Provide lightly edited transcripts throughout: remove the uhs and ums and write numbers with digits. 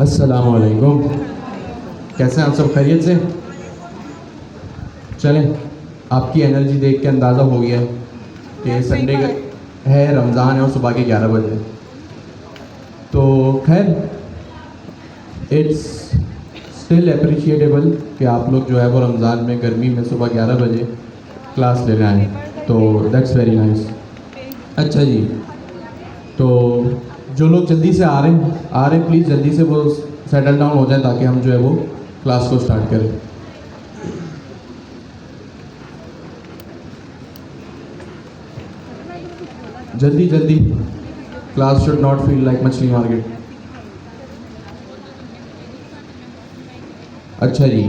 अस्सलामुअलैकुम। कैसे हैं आप सब, खैरियत से? चलें, आपकी एनर्जी देख के अंदाज़ा हो गया है कि संडे का है, रमज़ान है और सुबह के 11 बजे। तो खैर, इट्स स्टिल अप्रिशिएटेबल कि आप लोग जो है वो रमज़ान में गर्मी में सुबह 11 बजे क्लास लेने आए, तो दैट्स वेरी नाइस। अच्छा जी, तो जो लोग जल्दी से आ रहे हैं प्लीज़ जल्दी से वो सेटल डाउन हो जाए ताकि हम जो है वो क्लास को स्टार्ट करें। जल्दी जल्दी, class should not feel like मछली मार्केट। अच्छा जी,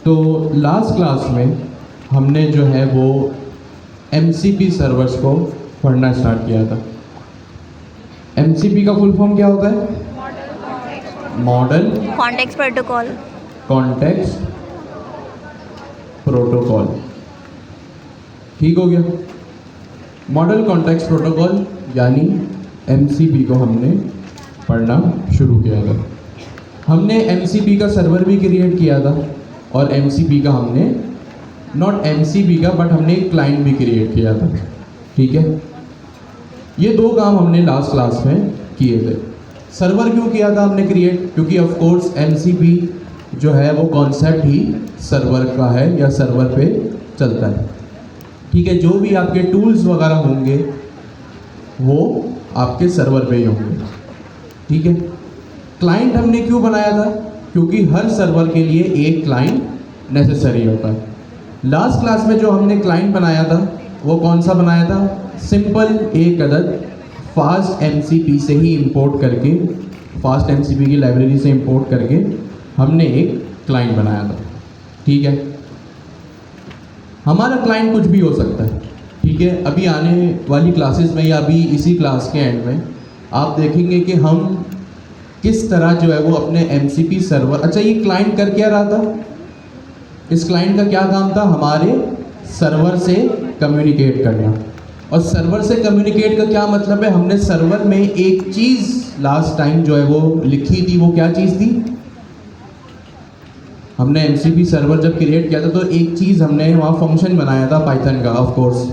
तो लास्ट क्लास में हमने जो है वो MCP सर्वर्स को पढ़ना स्टार्ट किया था। MCP का फुल फॉर्म क्या होता है? Model context protocol. Context protocol, ठीक हो गया। मॉडल कॉन्टेक्स्ट प्रोटोकॉल यानी MCP को हमने पढ़ना शुरू किया था। हमने MCP का सर्वर भी क्रिएट किया था और MCP का हमने नॉट MCP का बट हमने एक क्लाइंट भी क्रिएट किया था, ठीक है। ये दो काम हमने लास्ट क्लास में किए थे। सर्वर क्यों किया था हमने क्रिएट? क्योंकि ऑफ कोर्स MCP जो है वो कॉन्सेप्ट ही सर्वर का है या सर्वर पे चलता है, ठीक है। जो भी आपके टूल्स वगैरह होंगे वो आपके सर्वर पे ही होंगे, ठीक है। क्लाइंट हमने क्यों बनाया था? क्योंकि हर सर्वर के लिए एक क्लाइंट नेसेसरी होता है। लास्ट क्लास में जो हमने क्लाइंट बनाया था वो कौन सा बनाया था? सिंपल एक अदद फास्ट MCP से ही इंपोर्ट करके, फास्ट MCP की लाइब्रेरी से इंपोर्ट करके हमने एक क्लाइंट बनाया था, ठीक है। हमारा क्लाइंट कुछ भी हो सकता है, ठीक है। अभी आने वाली क्लासेस में या अभी इसी क्लास के एंड में आप देखेंगे कि हम किस तरह जो है वो अपने MCP सर्वर, अच्छा ये क्लाइंट कर क्या रहा था? इस क्लाइंट का क्या काम था? हमारे सर्वर से कम्युनिकेट करना। और सर्वर से कम्युनिकेट का क्या मतलब है? हमने सर्वर में एक चीज़ लास्ट टाइम जो है वो लिखी थी, वो क्या चीज़ थी? हमने MCP सर्वर जब क्रिएट किया था तो एक चीज़ हमने वहाँ फंक्शन बनाया था पाइथन का, ऑफ कोर्स।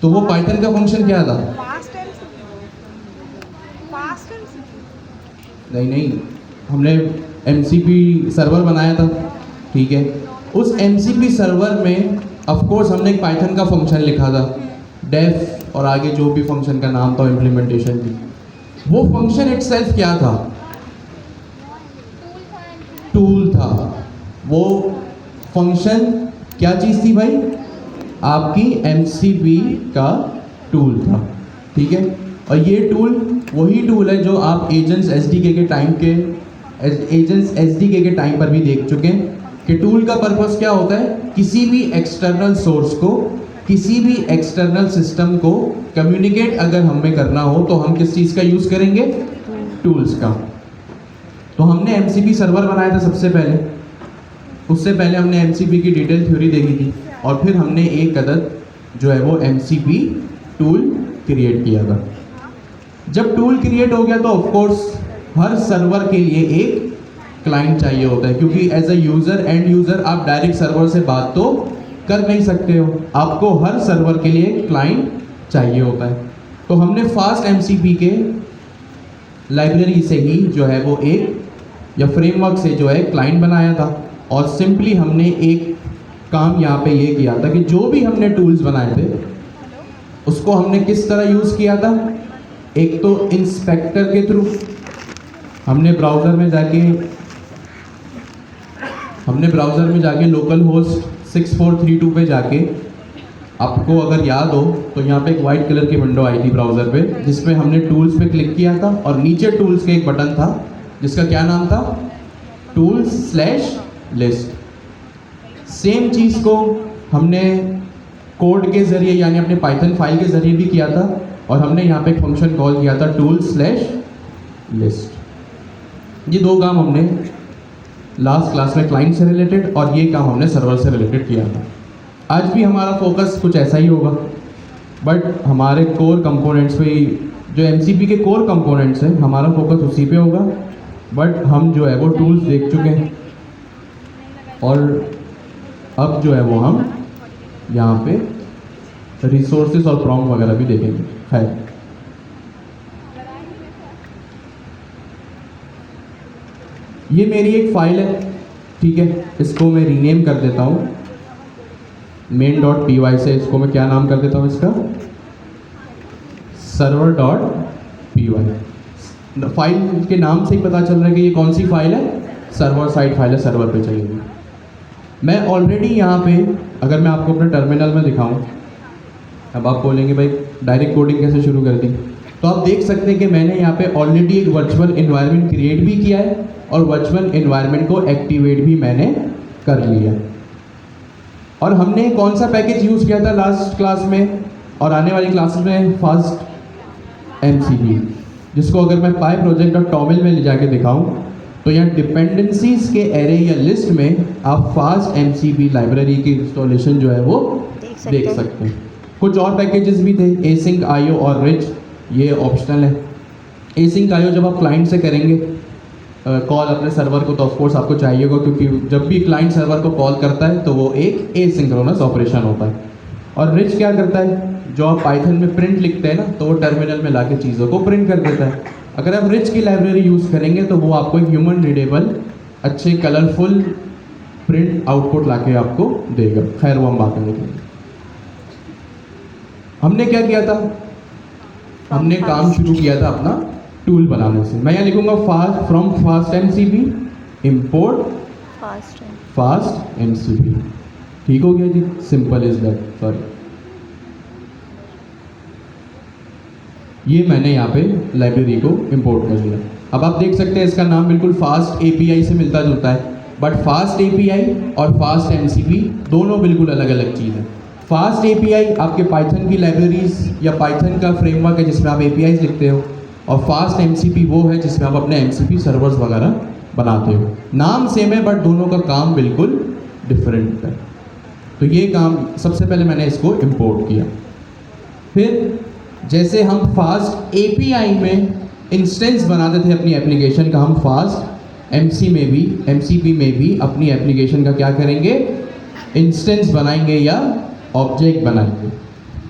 तो वो पाइथन का फंक्शन क्या था? नहीं, हमने MCP सर्वर बनाया था, ठीक है। उस MCP सर्वर में ऑफ कोर्स हमने एक पाइथन का फंक्शन लिखा था, डेफ और आगे जो भी फंक्शन का नाम था, इम्प्लीमेंटेशन थी। वो फंक्शन इटसेल्फ क्या था? टूल था। वो फंक्शन क्या चीज़ थी भाई? आपकी MCP का टूल था, ठीक है। और ये टूल वही टूल है जो आप एजेंट्स SDK के टाइम पर भी देख चुके हैं कि टूल का पर्पस क्या होता है? किसी भी एक्सटर्नल सोर्स को, किसी भी एक्सटर्नल सिस्टम को कम्युनिकेट अगर हमें करना हो तो हम किस चीज़ का यूज़ करेंगे? टूल्स का। तो हमने MCP सर्वर बनाया था सबसे पहले, उससे पहले हमने MCP की डिटेल थ्योरी देखी थी और फिर हमने एक अदद जो है वो MCP टूल क्रिएट किया था। जब टूल क्रिएट हो गया तो ऑफ कोर्स हर सर्वर के लिए एक क्लाइंट चाहिए होता है, क्योंकि as a user, end user, आप डायरेक्ट सर्वर से बात तो कर नहीं सकते हो, आपको हर सर्वर के लिए एक क्लाइंट चाहिए होता है। तो हमने फास्ट MCP के लाइब्रेरी से ही जो है वो एक या फ्रेमवर्क से जो है क्लाइंट बनाया था। और सिंपली हमने एक काम यहाँ पे ये किया था कि जो भी हमने टूल्स बनाए थे उसको हमने किस तरह यूज़ किया था? एक तो इंस्पेक्टर के थ्रू हमने ब्राउज़र में जाके लोकल होस्ट 6432 पे जाके, आपको अगर याद हो तो यहाँ पे एक वाइट कलर की विंडो आई थी ब्राउज़र पे, जिसमें हमने टूल्स पे क्लिक किया था और नीचे टूल्स के एक बटन था जिसका क्या नाम था? tools/list। सेम चीज़ को हमने कोड के ज़रिए यानी अपने पाइथन फाइल के ज़रिए भी किया था और हमने यहाँ पे एक फंक्शन कॉल किया था tools/list। ये दो काम हमने लास्ट क्लास में क्लाइंट से रिलेटेड और ये काम हमने सर्वर से रिलेटेड किया था। आज भी हमारा फोकस कुछ ऐसा ही होगा, बट हमारे कोर कंपोनेंट्स पे जो एमसीपी के कोर कंपोनेंट्स हैं हमारा फोकस उसी पे होगा, बट हम जो है वो टूल्स देख चुके हैं और अब जो है वो हम यहाँ पे रिसोर्सेज और प्रॉम्प्ट वगैरह भी देखेंगे। खैर, ये मेरी एक फाइल है, ठीक है, इसको मैं रीनेम कर देता हूँ main.py से। इसको मैं क्या नाम कर देता हूँ इसका, server.py। फाइल के नाम से ही पता चल रहा है कि ये कौन सी फाइल है, सर्वर साइड फाइल है, सर्वर पे चलेगी। मैं ऑलरेडी यहाँ पे, अगर मैं आपको अपने टर्मिनल में दिखाऊं, अब आप बोलेंगे भाई डायरेक्ट कोडिंग कैसे शुरू कर दी, तो आप देख सकते हैं कि मैंने यहाँ पे ऑलरेडी एक वर्चुअल इन्वायरमेंट क्रिएट भी किया है और वर्चुअल इन्वायरमेंट को एक्टिवेट भी मैंने कर लिया। और हमने कौन सा पैकेज यूज़ किया था लास्ट क्लास में और आने वाली क्लासेस में, फास्ट एमसीबी, जिसको अगर मैं पाई प्रोजेक्ट और टॉमिल में ले जाके दिखाऊं तो यहाँ डिपेंडेंसीज के एरे या लिस्ट में आप फास्ट एमसीबी लाइब्रेरी की इंस्टॉलेशन जो है वो देख सकते हैं। कुछ और पैकेजेस भी थे, एसिंक आईओ और रिच, ये ऑप्शनल है। एसिंक आईओ जब आप क्लाइंट से करेंगे कॉल अपने सर्वर को, तो ऑफकोर्स आपको चाहिए होगा, क्योंकि जब भी क्लाइंट सर्वर को कॉल करता है तो वो एक एसिंक्रोनस ऑपरेशन होता है। और रिच क्या करता है, जो आप पाइथन में प्रिंट लिखते हैं ना, तो वो टर्मिनल में लाके चीज़ों को प्रिंट कर देता है। अगर आप रिच की लाइब्रेरी यूज़ करेंगे तो वो आपको एक ह्यूमन रीडेबल अच्छे कलरफुल प्रिंट आउटपुट लाके आपको देगा। खैर, वो हम बात में देखेंगे। हमने क्या किया था, हमने काम शुरू किया था अपना टूल बनाने से। मैं यहाँ लिखूंगा fast from fast MCB import fast MCB. ठीक हो गया जी, सिंपल इज दैट। सॉरी, ये मैंने यहाँ पे लाइब्रेरी को इंपोर्ट कर लिया। अब आप देख सकते हैं इसका नाम बिल्कुल फास्ट एपीआई से मिलता जुलता है, बट फास्ट एपीआई और फास्ट एमसीबी दोनों बिल्कुल अलग अलग चीज़ है। फास्ट एपीआई आपके पाइथन की लाइब्रेरीज या पाइथन का फ्रेमवर्क है जिसमें आप एपीआईज लिखते हो, और फास्ट एमसीपी वो है जिसमें आप अपने एमसीपी सर्वर्स वगैरह बनाते हो। नाम सेम है बट दोनों का काम बिल्कुल डिफरेंट है। तो ये काम सबसे पहले मैंने इसको इंपोर्ट किया। फिर जैसे हम फास्ट एपीआई में इंस्टेंस बनाते थे अपनी एप्लीकेशन का, हम फास्ट एमसीपी में भी अपनी एप्लीकेशन का क्या करेंगे, इंस्टेंस बनाएंगे या ऑब्जेक्ट बनाएंगे।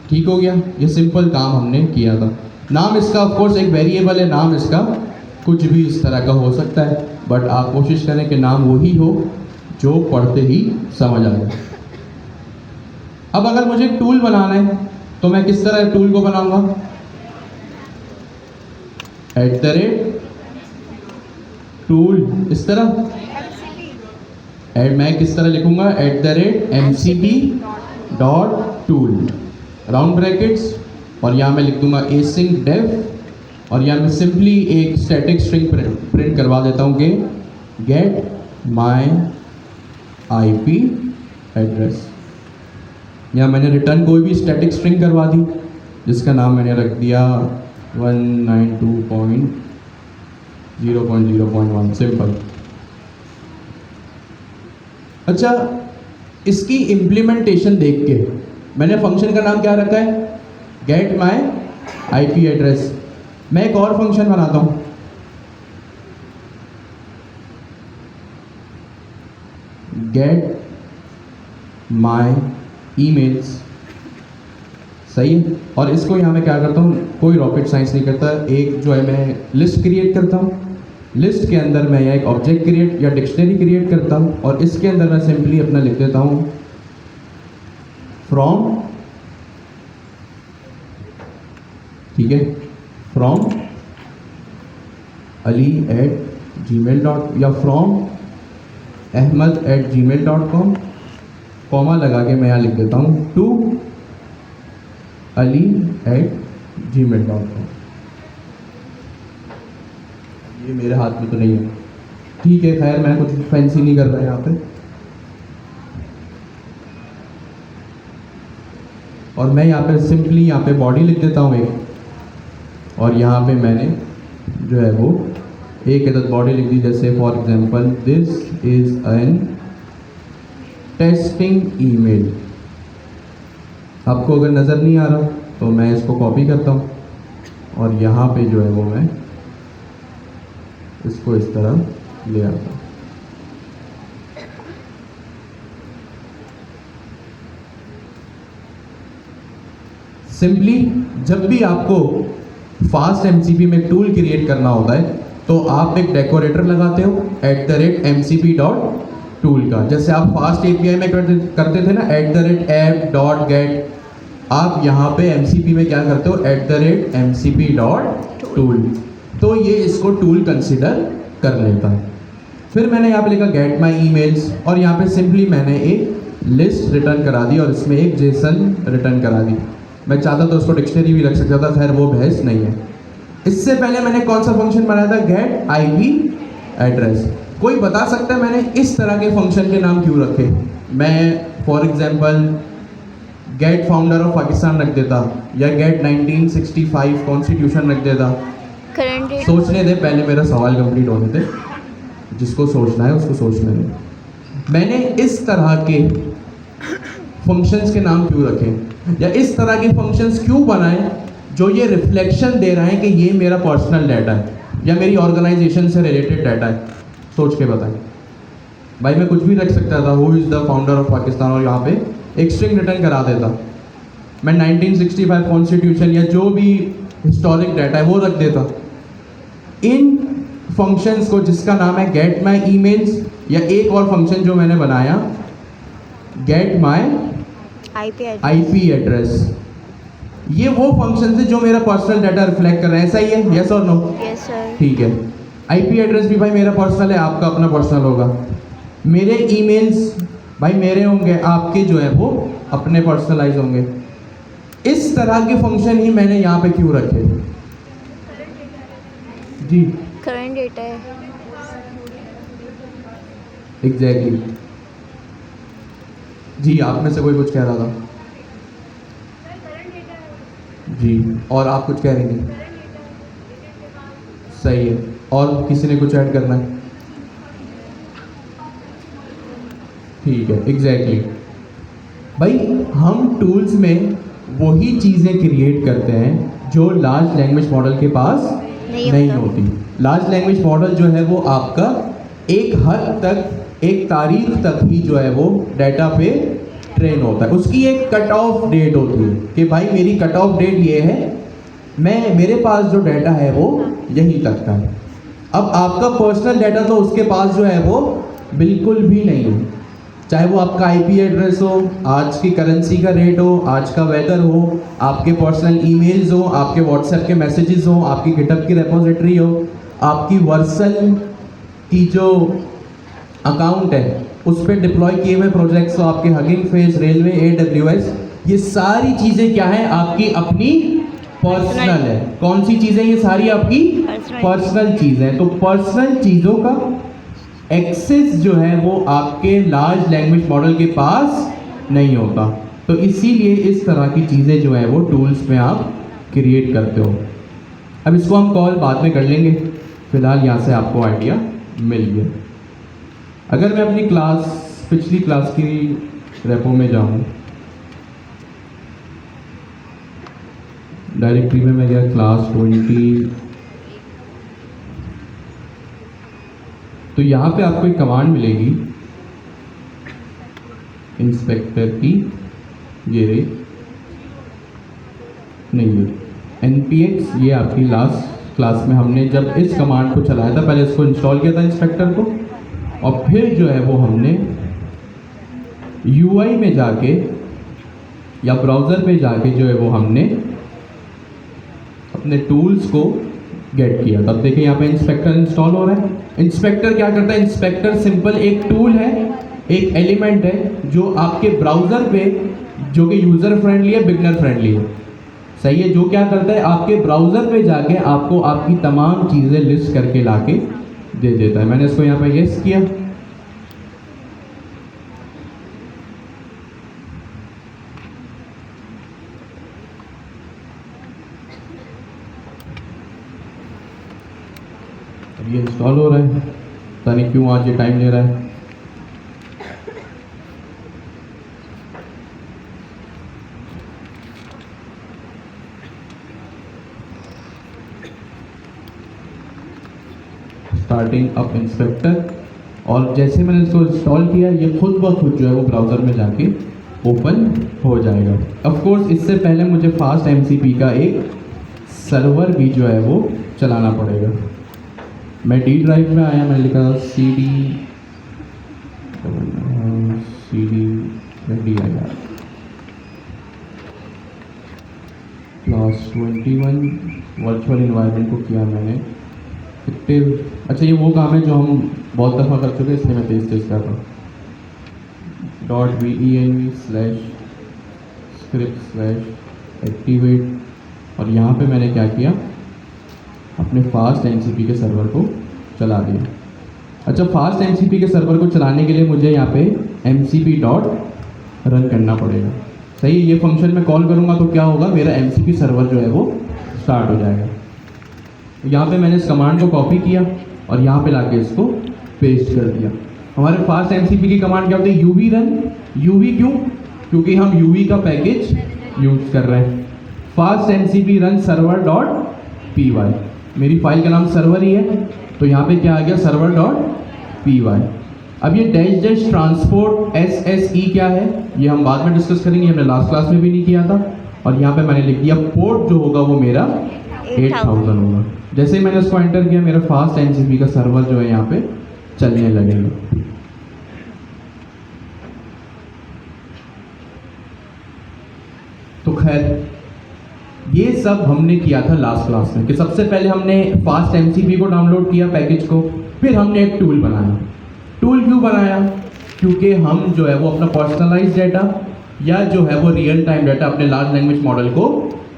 ठीक हो गया, ये सिंपल काम हमने किया था। नाम इसका ऑफ कोर्स एक वेरिएबल है, नाम इसका कुछ भी इस तरह का हो सकता है, बट आप कोशिश करें कि नाम वही हो जो पढ़ते ही समझ आ जाए। अब अगर मुझे एक टूल बनाना है तो मैं किस तरह टूल को बनाऊंगा, @टूल, इस तरह मैं किस तरह लिखूंगा, @mcp.tool राउंड ब्रैकेट्स, और यहाँ मैं लिख दूंगा एसिंक डेफ, और यहाँ मैं सिंपली एक स्टैटिक स्ट्रिंग प्रिंट करवा देता हूँ कि गेट माई आईपी एड्रेस। यहाँ मैंने रिटर्न कोई भी स्टैटिक स्ट्रिंग करवा दी जिसका नाम मैंने रख दिया 192.0.0.1, सिंपल। अच्छा, इसकी इम्प्लीमेंटेशन देख के मैंने फंक्शन का नाम क्या रखा है, गेट माई आईपी एड्रेस। मैं एक और फंक्शन बनाता हूँ, गेट माई ईमेल्स, सही है। और इसको यहाँ मैं क्या करता हूँ, कोई रॉकेट साइंस नहीं करता, एक जो है मैं लिस्ट क्रिएट करता हूँ, लिस्ट के अंदर मैं एक ऑब्जेक्ट क्रिएट या डिक्शनरी क्रिएट करता हूँ, और इसके अंदर मैं सिंपली अपना लिख देता हूँ फ्रॉम, ठीक है, फ्रॉम ali@gmail. या फ्रॉम ahmed@gmail.com, कॉमा लगा के मैं यहाँ लिख देता हूँ टू ali@gmail.com। ये मेरे हाथ में तो नहीं है, ठीक है, खैर मैं कुछ फैंसी नहीं कर रहा यहाँ पे। और मैं यहाँ पे सिंपली यहाँ पे बॉडी लिख देता हूँ एक, और यहाँ पे मैंने जो है वो एक अदद बॉडी लिख दी, जैसे for example this is an testing email. आपको अगर नज़र नहीं आ रहा तो मैं इसको कॉपी करता हूँ और यहाँ पे जो है वो मैं इसको इस तरह ले आता हूँ। सिंपली जब भी आपको फास्ट एमसीपी में एक टूल क्रिएट करना होता है तो आप एक डेकोरेटर लगाते हो @mcp.tool का। जैसे आप फास्ट एपीआई में करते थे ना @app.get, आप यहाँ पे एमसीपी में क्या करते हो @mcp.tool। तो ये इसको टूल कंसिडर कर लेता है। फिर मैंने यहाँ पे लिखा गेट माई ईमेल्स और यहाँ पे सिंपली मैंने एक लिस्ट रिटर्न करा दी और इसमें एक जेसन रिटर्न करा दी। मैं चाहता तो उसको डिक्शनरी भी रख सकता था, खैर वो बहस नहीं है। इससे पहले मैंने कौन सा फंक्शन बनाया था, गेट आईपी एड्रेस। कोई बता सकता है मैंने इस तरह के फंक्शन के नाम क्यों रखे? मैं फॉर एग्जांपल गेट फाउंडर ऑफ पाकिस्तान रख देता या गेट 1965 कॉन्स्टिट्यूशन रख देता। सोचने दे, पहले मेरा सवाल कंप्लीट होने दे, जिसको सोचना है उसको सोचने दे। मैंने इस तरह के फंक्शंस के नाम क्यों रखे या इस तरह के फंक्शंस क्यों बनाए जो ये रिफ्लेक्शन दे रहे हैं कि ये मेरा पर्सनल डाटा है या मेरी ऑर्गेनाइजेशन से रिलेटेड डाटा है? सोच के बताएं भाई। मैं कुछ भी रख सकता था, who is the founder of Pakistan, और यहाँ पे एक स्ट्रिंग रिटर्न करा देता। मैं 1965 कॉन्स्टिट्यूशन या जो भी हिस्टोरिक डाटा है वो रख देता। इन फंक्शंस को जिसका नाम है गेट माई ईमेल्स या एक और फंक्शन जो मैंने बनाया गेट माई आईपी एड्रेस, ये वो फंक्शन है जो मेरा पर्सनल डाटा रिफ्लेक्ट कर रहे हैं। ऐसा ही है, यस और नो? Yes sir. ठीक है। आईपी एड्रेस भी भाई मेरा पर्सनल है, आपका अपना पर्सनल होगा। मेरे ईमेल्स भाई मेरे होंगे, आपके जो है वो अपने पर्सनलाइज होंगे। इस तरह के फंक्शन ही मैंने यहाँ पे क्यों रखे? जी करंट डेटा है। एग्जैक्टली जी, आप में से कोई कुछ कह रहा था जी, और आप कुछ कह रही थी? सही है, और किसी ने कुछ ऐड करना है? ठीक है, एग्जैक्टली भाई हम टूल्स में वही चीज़ें क्रिएट करते हैं जो लार्ज लैंग्वेज मॉडल के पास नहीं होती। लार्ज लैंग्वेज मॉडल जो है वो आपका एक हद तक, एक तारीख तक ही जो है वो डाटा पे ट्रेन होता है। उसकी एक कट ऑफ डेट होती है कि भाई मेरी कट ऑफ डेट ये है, मेरे पास जो डाटा है वो यहीं तक का है। अब आपका पर्सनल डाटा तो उसके पास जो है वो बिल्कुल भी नहीं है, चाहे वो आपका आईपी एड्रेस हो, आज की करेंसी का रेट हो, आज का वेदर हो, आपके पर्सनल ईमेल्स हो, आपके व्हाट्सएप के मैसेजेस हो, आपकी गिटहब की रेपोजिटरी हो, आपकी वर्सल की जो अकाउंट है उस पर डिप्लॉय किए हुए प्रोजेक्ट्स हो, आपके हगिंग फेस, रेलवे, AWS, ये सारी चीज़ें क्या है? आपकी अपनी पर्सनल है। कौन सी चीज़ें? ये सारी आपकी पर्सनल चीज़ें। तो पर्सनल चीज़ों का एक्सेस जो है वो आपके लार्ज लैंग्वेज मॉडल के पास नहीं होता। तो इसीलिए इस तरह की चीज़ें जो है वो टूल्स में आप क्रिएट करते हो। अब इसको हम कॉल बाद में कर लेंगे, फिलहाल यहाँ से आपको आइडिया मिल गया। अगर मैं अपनी पिछली क्लास की रेपो में जाऊँ, डायरेक्टरी में मैं गया क्लास 20, तो यहाँ पे आपको एक कमांड मिलेगी इंस्पेक्टर की, ये रही नहीं है npx, ये आपकी लास्ट क्लास में हमने जब इस कमांड को चलाया था, पहले इसको इंस्टॉल किया था इंस्पेक्टर को, और फिर जो है वो हमने UI में जाके या ब्राउज़र पे जाके जो है वो हमने अपने टूल्स को गेट किया। तब देखिए यहाँ पे इंस्पेक्टर इंस्टॉल हो रहा है। इंस्पेक्टर क्या करता है? इंस्पेक्टर सिंपल एक टूल है, एक एलिमेंट है जो आपके ब्राउज़र पे, जो कि यूज़र फ्रेंडली है, बिगनर फ्रेंडली है, सही है, जो क्या करता है आपके ब्राउज़र पे जाके आपको आपकी तमाम चीज़ें लिस्ट करके लाके दे देता है। मैंने इसको यहाँ पे यस किया, अब ये इंस्टॉल हो रहा है। पता नहीं क्यों आज ये टाइम ले रहा है। स्टार्टिंग अप इंस्पेक्टर, और जैसे मैंने इसको इंस्टॉल किया ये खुद ब खुद जो है वो ब्राउज़र में जाके ओपन हो जाएगा। ऑफ कोर्स इससे पहले मुझे फास्ट एमसीपी का एक सर्वर भी जो है वो चलाना पड़ेगा। मैं डी ड्राइव में आया, मैंने लिखा C D DIR class 21 virtual environment को किया मैंने एक्टिव। अच्छा ये वो काम है जो हम बहुत दफ़ा कर चुके हैं, इसलिए मैं तेज कर रहा हूँ। .venv/script/activate, और यहाँ पे मैंने क्या किया, अपने फास्ट एमसीपी के सर्वर को चला दिया। अच्छा फास्ट एमसीपी के सर्वर को चलाने के लिए मुझे यहाँ पे mcp.run करना पड़ेगा। सही है, ये फंक्शन मैं कॉल करूँगा तो क्या होगा, मेरा एमसीपी सर्वर जो है वो स्टार्ट हो जाएगा। यहाँ पे मैंने इस कमांड को कॉपी किया और यहाँ पे लाके इसको पेस्ट कर दिया। हमारे फास्ट एमसीपी की कमांड क्या होती है, यूवी रन। यूवी क्यों, क्योंकि हम यूवी का पैकेज यूज कर रहे हैं। Fast MCP run server dot P Y, मेरी फाइल का नाम सर्वर ही है, तो यहाँ पे क्या आ गया, सर्वर डॉट पी वाई। अब ये डैश डैश ट्रांसपोर्ट SSE क्या है, ये हम बाद में डिस्कस करेंगे, हमने लास्ट क्लास में भी नहीं किया था। और यहाँ पे मैंने लिख दिया पोर्ट जो होगा वो मेरा 8000 होगा। जैसे ही मैंने उसको एंटर किया मेरा फास्ट एमसीपी का सर्वर जो है यहाँ पे चलने लगेगा। तो खैर ये सब हमने किया था लास्ट क्लास में कि सबसे पहले हमने फास्ट एमसीपी को डाउनलोड किया पैकेज को, फिर हमने एक टूल बनाया। टूल क्यों बनाया, क्योंकि हम जो है वो अपना पर्सनलाइज डाटा या जो है वो रियल टाइम डाटा अपने लार्ज लैंग्वेज मॉडल को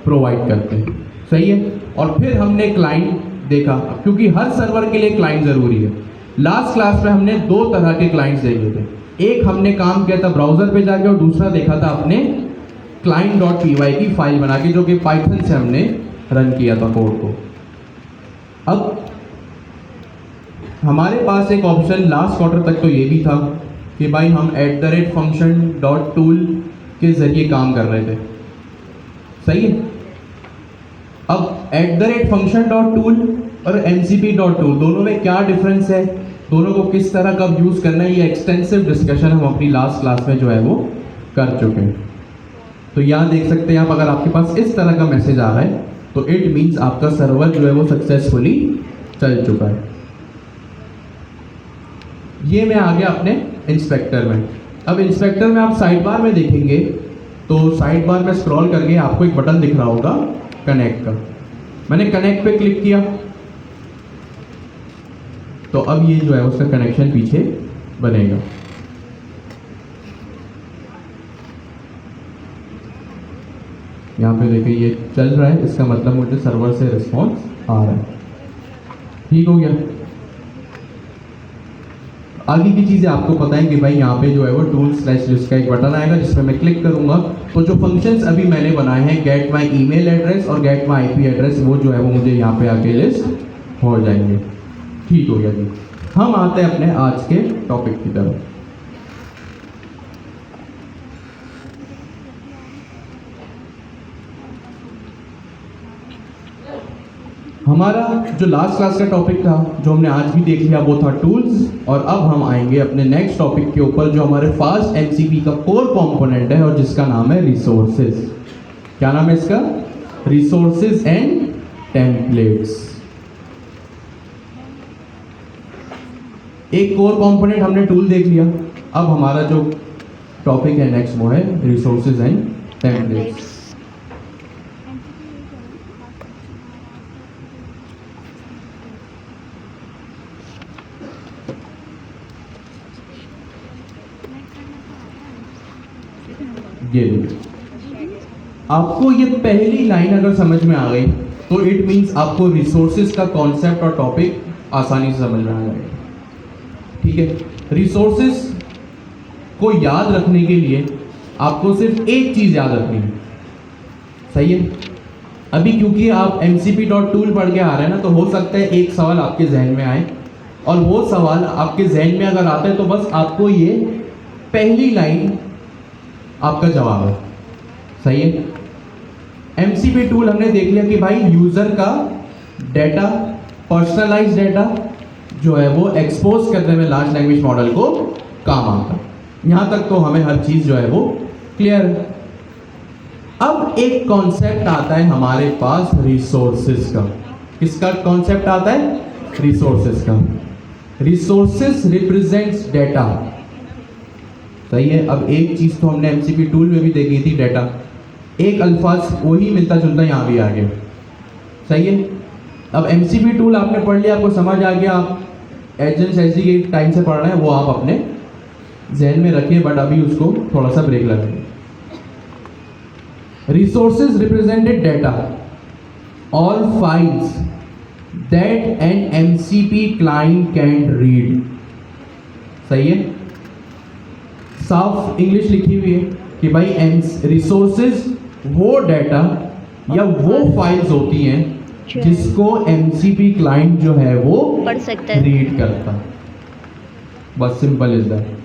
प्रोवाइड करते हैं। सही है, और फिर हमने क्लाइंट देखा, क्योंकि हर सर्वर के लिए क्लाइंट ज़रूरी है। लास्ट क्लास में हमने दो तरह के क्लाइंट्स देखे थे, एक हमने काम किया था ब्राउज़र पे जाके और दूसरा देखा था अपने client.py की फाइल बना के, जो कि पाइथन से हमने रन किया था कोड को। अब हमारे पास एक ऑप्शन लास्ट क्वार्टर तक तो ये भी था कि भाई हम @function.tool के ज़रिए काम कर रहे थे। सही है, अब @function.tool और mcp.tool दोनों में क्या डिफरेंस है, दोनों को किस तरह कब यूज़ करना है, ये एक्सटेंसिव डिस्कशन हम अपनी लास्ट क्लास में जो है वो कर चुके हैं। तो यहाँ देख सकते हैं आप, अगर आपके पास इस तरह का मैसेज आ रहा है तो इट मीन्स आपका सर्वर जो है वो सक्सेसफुली चल चुका है। ये मैं आ गया अपने इंस्पेक्टर में। अब इंस्पेक्टर में आप साइड बार में देखेंगे तो साइड बार में स्क्रॉल करके आपको एक बटन दिख रहा होगा कनेक्ट का। मैंने कनेक्ट पे क्लिक किया तो अब ये जो है उसका कनेक्शन पीछे बनेगा। यहाँ पे देखिए ये चल रहा है, इसका मतलब मुझे सर्वर से रिस्पॉन्स आ रहा है। ठीक हो गया। आगे की चीज़ें आपको पता है कि भाई यहाँ पे जो है वो टूल/लिस्ट का एक बटन आएगा जिसमें मैं क्लिक करूँगा तो जो फंक्शंस अभी मैंने बनाए हैं गेट माई ईमेल एड्रेस और गेट माई IP एड्रेस, वो जो है वो मुझे यहाँ पे आके लिस्ट हो जाएंगे। ठीक हो गया जी। हम आते हैं अपने आज के टॉपिक की तरफ। हमारा जो लास्ट क्लास का टॉपिक था जो हमने आज भी देख लिया वो था टूल्स, और अब हम आएंगे अपने नेक्स्ट टॉपिक के ऊपर जो हमारे फास्ट एमसीपी का कोर कंपोनेंट है और जिसका नाम है रिसोर्सेज। क्या नाम है इसका, रिसोर्सेज एंड टेम्पलेट्स। एक कोर कंपोनेंट हमने टूल देख लिया, अब हमारा जो टॉपिक है नेक्स्ट वो है रिसोर्सेज एंड टेम्पलेट्स। ये आपको ये पहली लाइन अगर समझ में आ गई तो इट मीन्स आपको रिसोर्सेज का कॉन्सेप्ट और टॉपिक आसानी से समझ में आ जाएगा। ठीक है, रिसोर्सेज को याद रखने के लिए आपको सिर्फ एक चीज़ याद रखनी है। सही है, अभी क्योंकि आप mcp.tool पढ़ के आ रहे हैं ना, तो हो सकता है एक सवाल आपके जहन में आए, और वो सवाल आपके जहन में अगर आता है तो बस आपको ये पहली लाइन आपका जवाब है। सही है, एमसीपी टूल हमने देख लिया कि भाई यूज़र का डाटा, पर्सनलाइज डाटा जो है वो एक्सपोज करने में लार्ज लैंग्वेज मॉडल को काम आता है। यहाँ तक तो हमें हर चीज़ जो है वो क्लियर है। अब एक कॉन्सेप्ट आता है हमारे पास रिसोर्सेज का। किसका कॉन्सेप्ट आता है? रिसोर्सेज का। Resources represents data. सही है। अब एक चीज़ तो हमने एमसीपी टूल में भी देखी थी, डेटा। एक अल्फाज वही मिलता जुलता यहाँ भी आ गया। सही है। अब एमसीपी टूल आपने पढ़ लिया, आपको समझ आ गया, आप HNSD के टाइम से पढ़ रहे हैं, वो आप अपने जहन में रखिए, बट अभी उसको थोड़ा सा ब्रेक लगाइए। Resources represented data, all files that an MCP client can read। सही है। साफ इंग्लिश लिखी हुई है कि भाई रिसोर्सेज वो डाटा या वो फाइल्स होती हैं जिसको MCP क्लाइंट जो है वो पढ़ सकता है, रीड करता है। बस सिंपल इज दैट।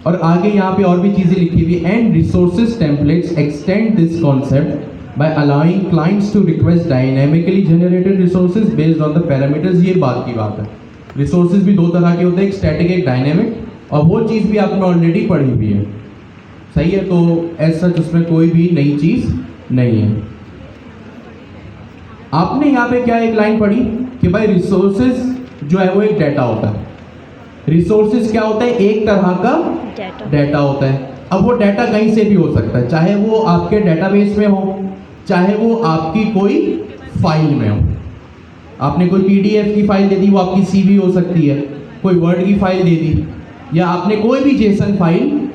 और आगे यहाँ पे और भी चीज़ें लिखी हुई। And resources templates extend this concept by allowing clients to request dynamically generated resources based on the parameters. ये बात की बात है। रिसोर्सेज भी दो तरह के होते हैं, एक स्टैटिक एक डायनेमिक, और वो चीज़ भी आपने ऑलरेडी पढ़ी हुई है। सही है। तो एज सच उसमें कोई भी नई चीज़ नहीं है। आपने यहाँ पे क्या एक लाइन पढ़ी कि भाई रिसोर्सेज जो है वो एक डाटा होता है। रिसोर्सेज क्या होता है? एक तरह का डाटा होता है। अब वो डाटा कहीं से भी हो सकता है, चाहे वो आपके डेटाबेस में हो, चाहे वो आपकी कोई फाइल में हो। आपने कोई PDF की फाइल दे दी, वो आपकी CV हो सकती है। कोई वर्ड की फाइल दे दी, या आपने कोई भी JSON फाइल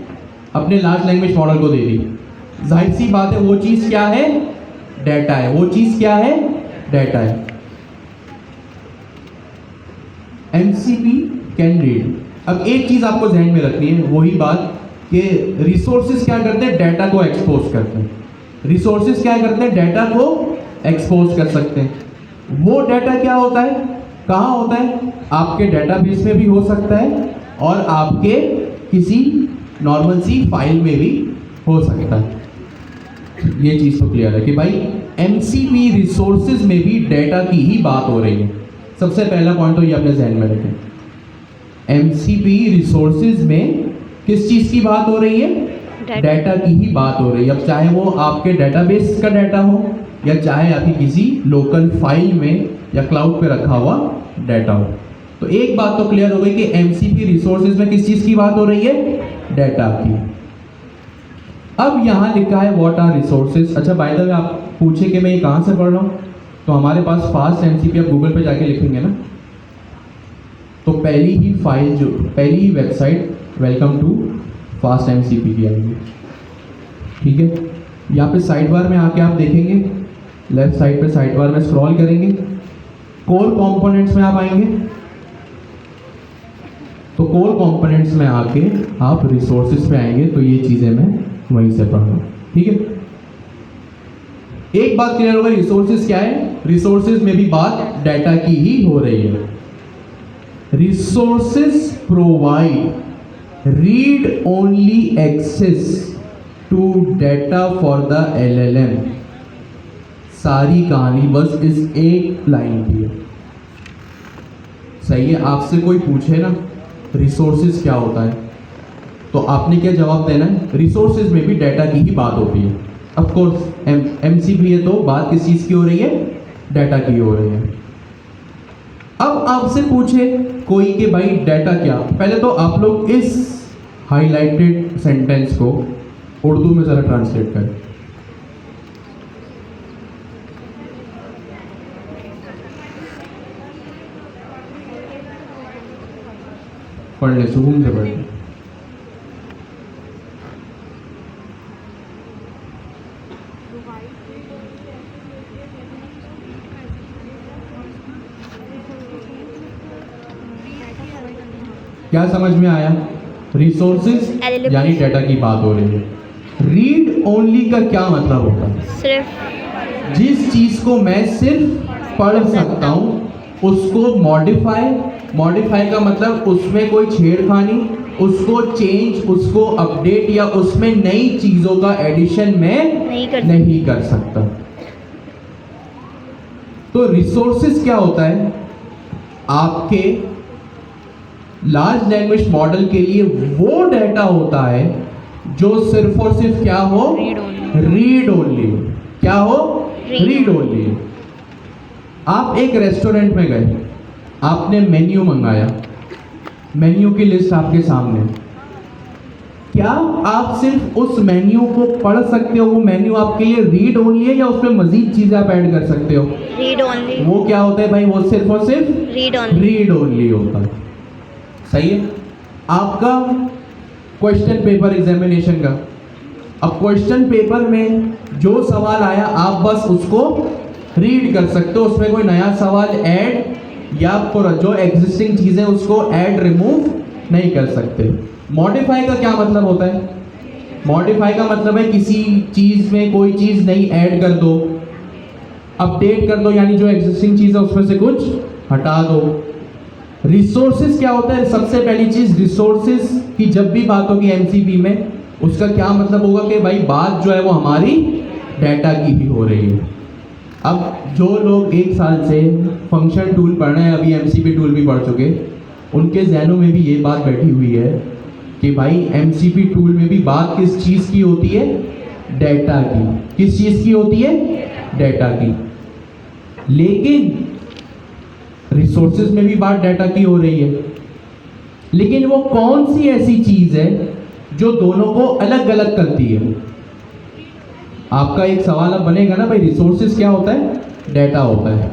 अपने लार्ज लैंग्वेज मॉडल को दे दी। जाहिर सी बात है वो चीज़ क्या है? डाटा है। वो चीज़ क्या है? डाटा है। MCP can read. अब एक चीज़ आपको ध्यान में रखनी है, वही बात कि रिसोर्सेज क्या करते हैं? डाटा को एक्सपोज करते हैं। रिसोर्सेज क्या करते हैं? डाटा को एक्सपोज कर सकते हैं। वो डाटा क्या होता है? कहाँ होता है? आपके डेटाबेस में भी हो सकता है, और आपके किसी नॉर्मल सी फाइल में भी हो सकता है। ये चीज़ तो क्लियर है कि भाई MCP रिसोर्सेज में भी डाटा की ही बात हो रही है। सबसे पहला पॉइंट तो ये अपने जहन में रखें। MCP रिसोर्सेज में किस चीज़ की बात हो रही है? डाटा की ही बात हो रही है। अब चाहे वो आपके डेटाबेस का डाटा हो, या चाहे आपकी किसी लोकल फाइल में या क्लाउड पे रखा हुआ डाटा हो। तो एक बात तो क्लियर हो गई कि MCP रिसोर्सेज में किस चीज़ की बात हो रही है? डाटा की। अब यहाँ लिखा है व्हाट आर रिसोर्सेज। अच्छा, बाय द वे आप पूछे कि मैं ये कहाँ से पढ़ रहा हूँ, तो हमारे पास फास्ट MCP आप गूगल पे जाके लिखेंगे ना, तो पहली ही website welcome to fast MCP की आएगी। ठीक है। यहाँ पे साइड बार में आके आप देखेंगे, लेफ्ट साइड पे साइड बार में स्क्रॉल करेंगे, कोर कंपोनेंट्स में आप आएंगे, तो कोर कंपोनेंट्स में आके आप रिसोर्सेज पे आएंगे। तो ये चीज़ें मैं वहीं से पढ़ रहा हूँ। ठीक है। एक बात क्लियर हो गई, रिसोर्सेज क्या है? रिसोर्सेज में भी बात डाटा की ही हो रही है। Resources provide read only access to data for the LLM। सारी कहानी बस इस एक लाइन की है। सही है। आपसे कोई पूछे ना रिसोर्सेज क्या होता है, तो आपने क्या जवाब देना है? रिसोर्सेज में भी डाटा की ही बात होती है। ऑफ कोर्स MCP है, तो बात किस चीज़ की हो रही है? डाटा की हो रही है। अब आपसे पूछे कोई कि भाई डाटा क्या, पहले तो आप लोग इस हाईलाइटेड सेंटेंस को उर्दू में ज़रा ट्रांसलेट करें। पढ़ ले, सुकून से पढ़ ले। क्या समझ में आया? रिसोर्सेज यानी डाटा की बात हो रही है। रीड ओनली का क्या मतलब होता है? सिर्फ जिस चीज को मैं सिर्फ पढ़ सकता हूँ उसको मॉडिफाई का मतलब उसमें कोई छेड़खानी, उसको चेंज, उसको अपडेट या उसमें नई चीजों का एडिशन मैं नहीं कर सकता। तो रिसोर्सेज क्या होता है? आपके लार्ज लैंग्वेज मॉडल के लिए वो डाटा होता है जो सिर्फ और सिर्फ क्या हो, Read only. Read only. क्या हो, Read रीड ओनली। आप एक रेस्टोरेंट में गए, आपने मेन्यू मंगाया, मेन्यू की लिस्ट आपके सामने, क्या आप सिर्फ उस मेन्यू को पढ़ सकते हो? वो मेन्यू आपके लिए रीड ओनली है या उसमें मजीद चीजें आप ऐड कर सकते हो? Read only. वो क्या होता है भाई? वो सिर्फ और सिर्फ रीड ओनली। रीड ओनली होता है। सही है। आपका क्वेश्चन पेपर एग्जामिनेशन का, अब क्वेश्चन पेपर में जो सवाल आया आप बस उसको रीड कर सकते हो, उसमें कोई नया सवाल ऐड या जो एग्जिस्टिंग चीजें उसको ऐड रिमूव नहीं कर सकते। मॉडिफाई का क्या मतलब होता है? मॉडिफाई का मतलब है किसी चीज में कोई चीज नई ऐड कर दो, अपडेट कर दो, यानी जो एग्जिस्टिंग चीज है उसमें से कुछ हटा दो। रिसोर्सेज क्या होता है? सबसे पहली चीज रिसोर्सेज की जब भी बात होगी एमसीपी में, उसका क्या मतलब होगा कि भाई बात जो है वो हमारी डाटा की ही हो रही है। अब जो लोग एक साल से फंक्शन टूल पढ़ रहे हैं, अभी एमसीपी टूल भी पढ़ चुके, उनके जहनों में भी ये बात बैठी हुई है कि भाई एमसीपी टूल में भी बात किस चीज़ की होती है? डाटा की। किस चीज़ की होती है? डाटा की। लेकिन रिसोर्सेज में भी बात डाटा की हो रही है, लेकिन वो कौन सी ऐसी चीज़ है जो दोनों को अलग अलग करती है? आपका एक सवाल अब बनेगा ना भाई, रिसोर्सेज क्या होता है? डाटा होता है।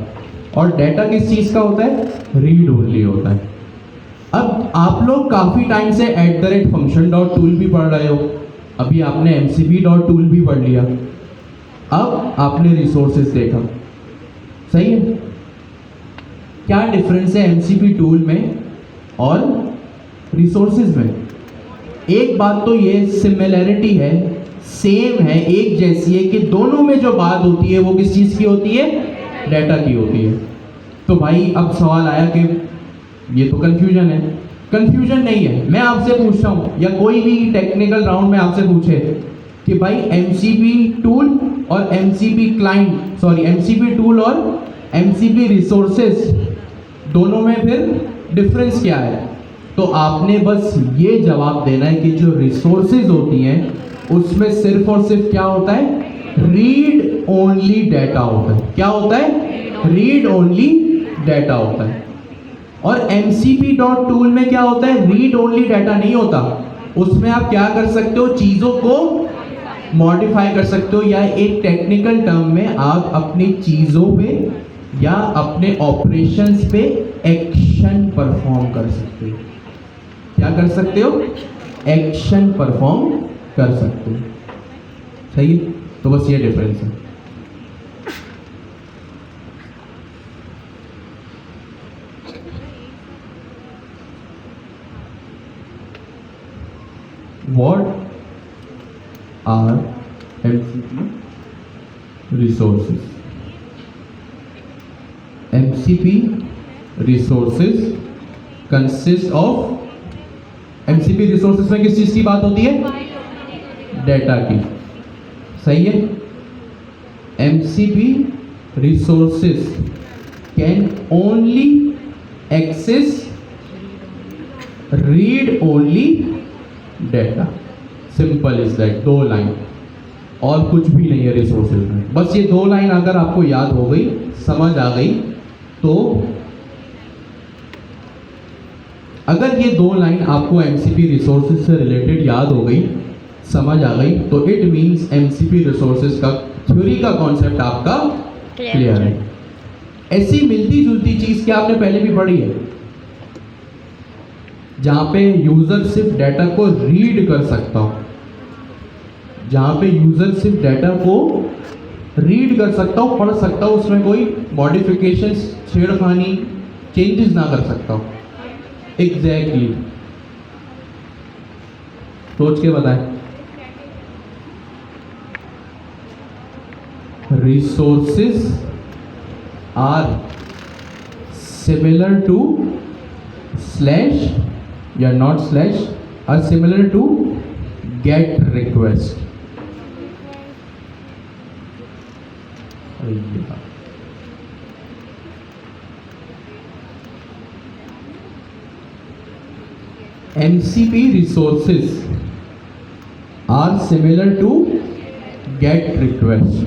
और डाटा किस चीज़ का होता है? रीड ओनली होता है। अब आप लोग काफ़ी टाइम से @function.tool भी पढ़ रहे हो, अभी आपने mcp.tool भी पढ़ लिया, अब आपने रिसोर्सेज देखा। सही है। क्या डिफरेंस है एमसीपी टूल में और रिसोर्सेज में? एक बात तो ये सिमिलैरिटी है, सेम है, एक जैसी है कि दोनों में जो बात होती है वो किस चीज़ की होती है? डाटा की होती है। तो भाई अब सवाल आया कि ये तो कंफ्यूजन है। कंफ्यूजन नहीं है, मैं आपसे पूछता हूँ या कोई भी टेक्निकल राउंड में आपसे पूछे कि भाई एमसीपी टूल और MCP client, sorry MCP tool और एमसीपी रिसोर्सेज, दोनों में फिर डिफरेंस क्या है? तो आपने बस ये जवाब देना है कि जो रिसोर्सेज होती हैं उसमें सिर्फ और सिर्फ क्या होता है? रीड ओनली डाटा होता है। क्या होता है? रीड ओनली डाटा होता है। और mcp.tool में क्या होता है? रीड ओनली डाटा नहीं होता, उसमें आप क्या कर सकते हो? चीज़ों को मॉडिफाई कर सकते हो, या एक टेक्निकल टर्म में आप अपनी चीज़ों पे या अपने ऑपरेशंस पे एक्शन परफॉर्म कर सकते हो। क्या कर सकते हो? एक्शन परफॉर्म कर सकते हो। सही है। तो बस ये डिफरेंस है। What are MCP resources? MCP resources consist of, MCP resources में किस चीज़ की बात होती है? डाटा की। सही है। MCP resources can only access read only data. Simple is that. 2 line, और कुछ भी नहीं है रिसोर्सेज में। बस ये 2 लाइन अगर आपको याद हो गई, समझ आ गई, तो अगर ये 2 लाइन आपको एमसीपी रिसोर्सेज से रिलेटेड याद हो गई, समझ आ गई, तो इट मींस एमसीपी रिसोर्सेज का थ्योरी का कॉन्सेप्ट आपका क्लियर है। ऐसी मिलती जुलती चीज क्या आपने पहले भी पढ़ी है, जहाँ पे यूज़र सिर्फ डाटा को रीड कर सकता हो, जहाँ पे यूज़र सिर्फ डाटा को रीड कर सकता हो, पढ़ सकता हो, उसमें कोई मॉडिफिकेशन, छेड़खानी, चेंजेस ना कर सकता हो। एग्जैक्टली। सोच के बताएं। Resources are similar to slash या not slash, are similar to get request. MCP resources are similar to get request.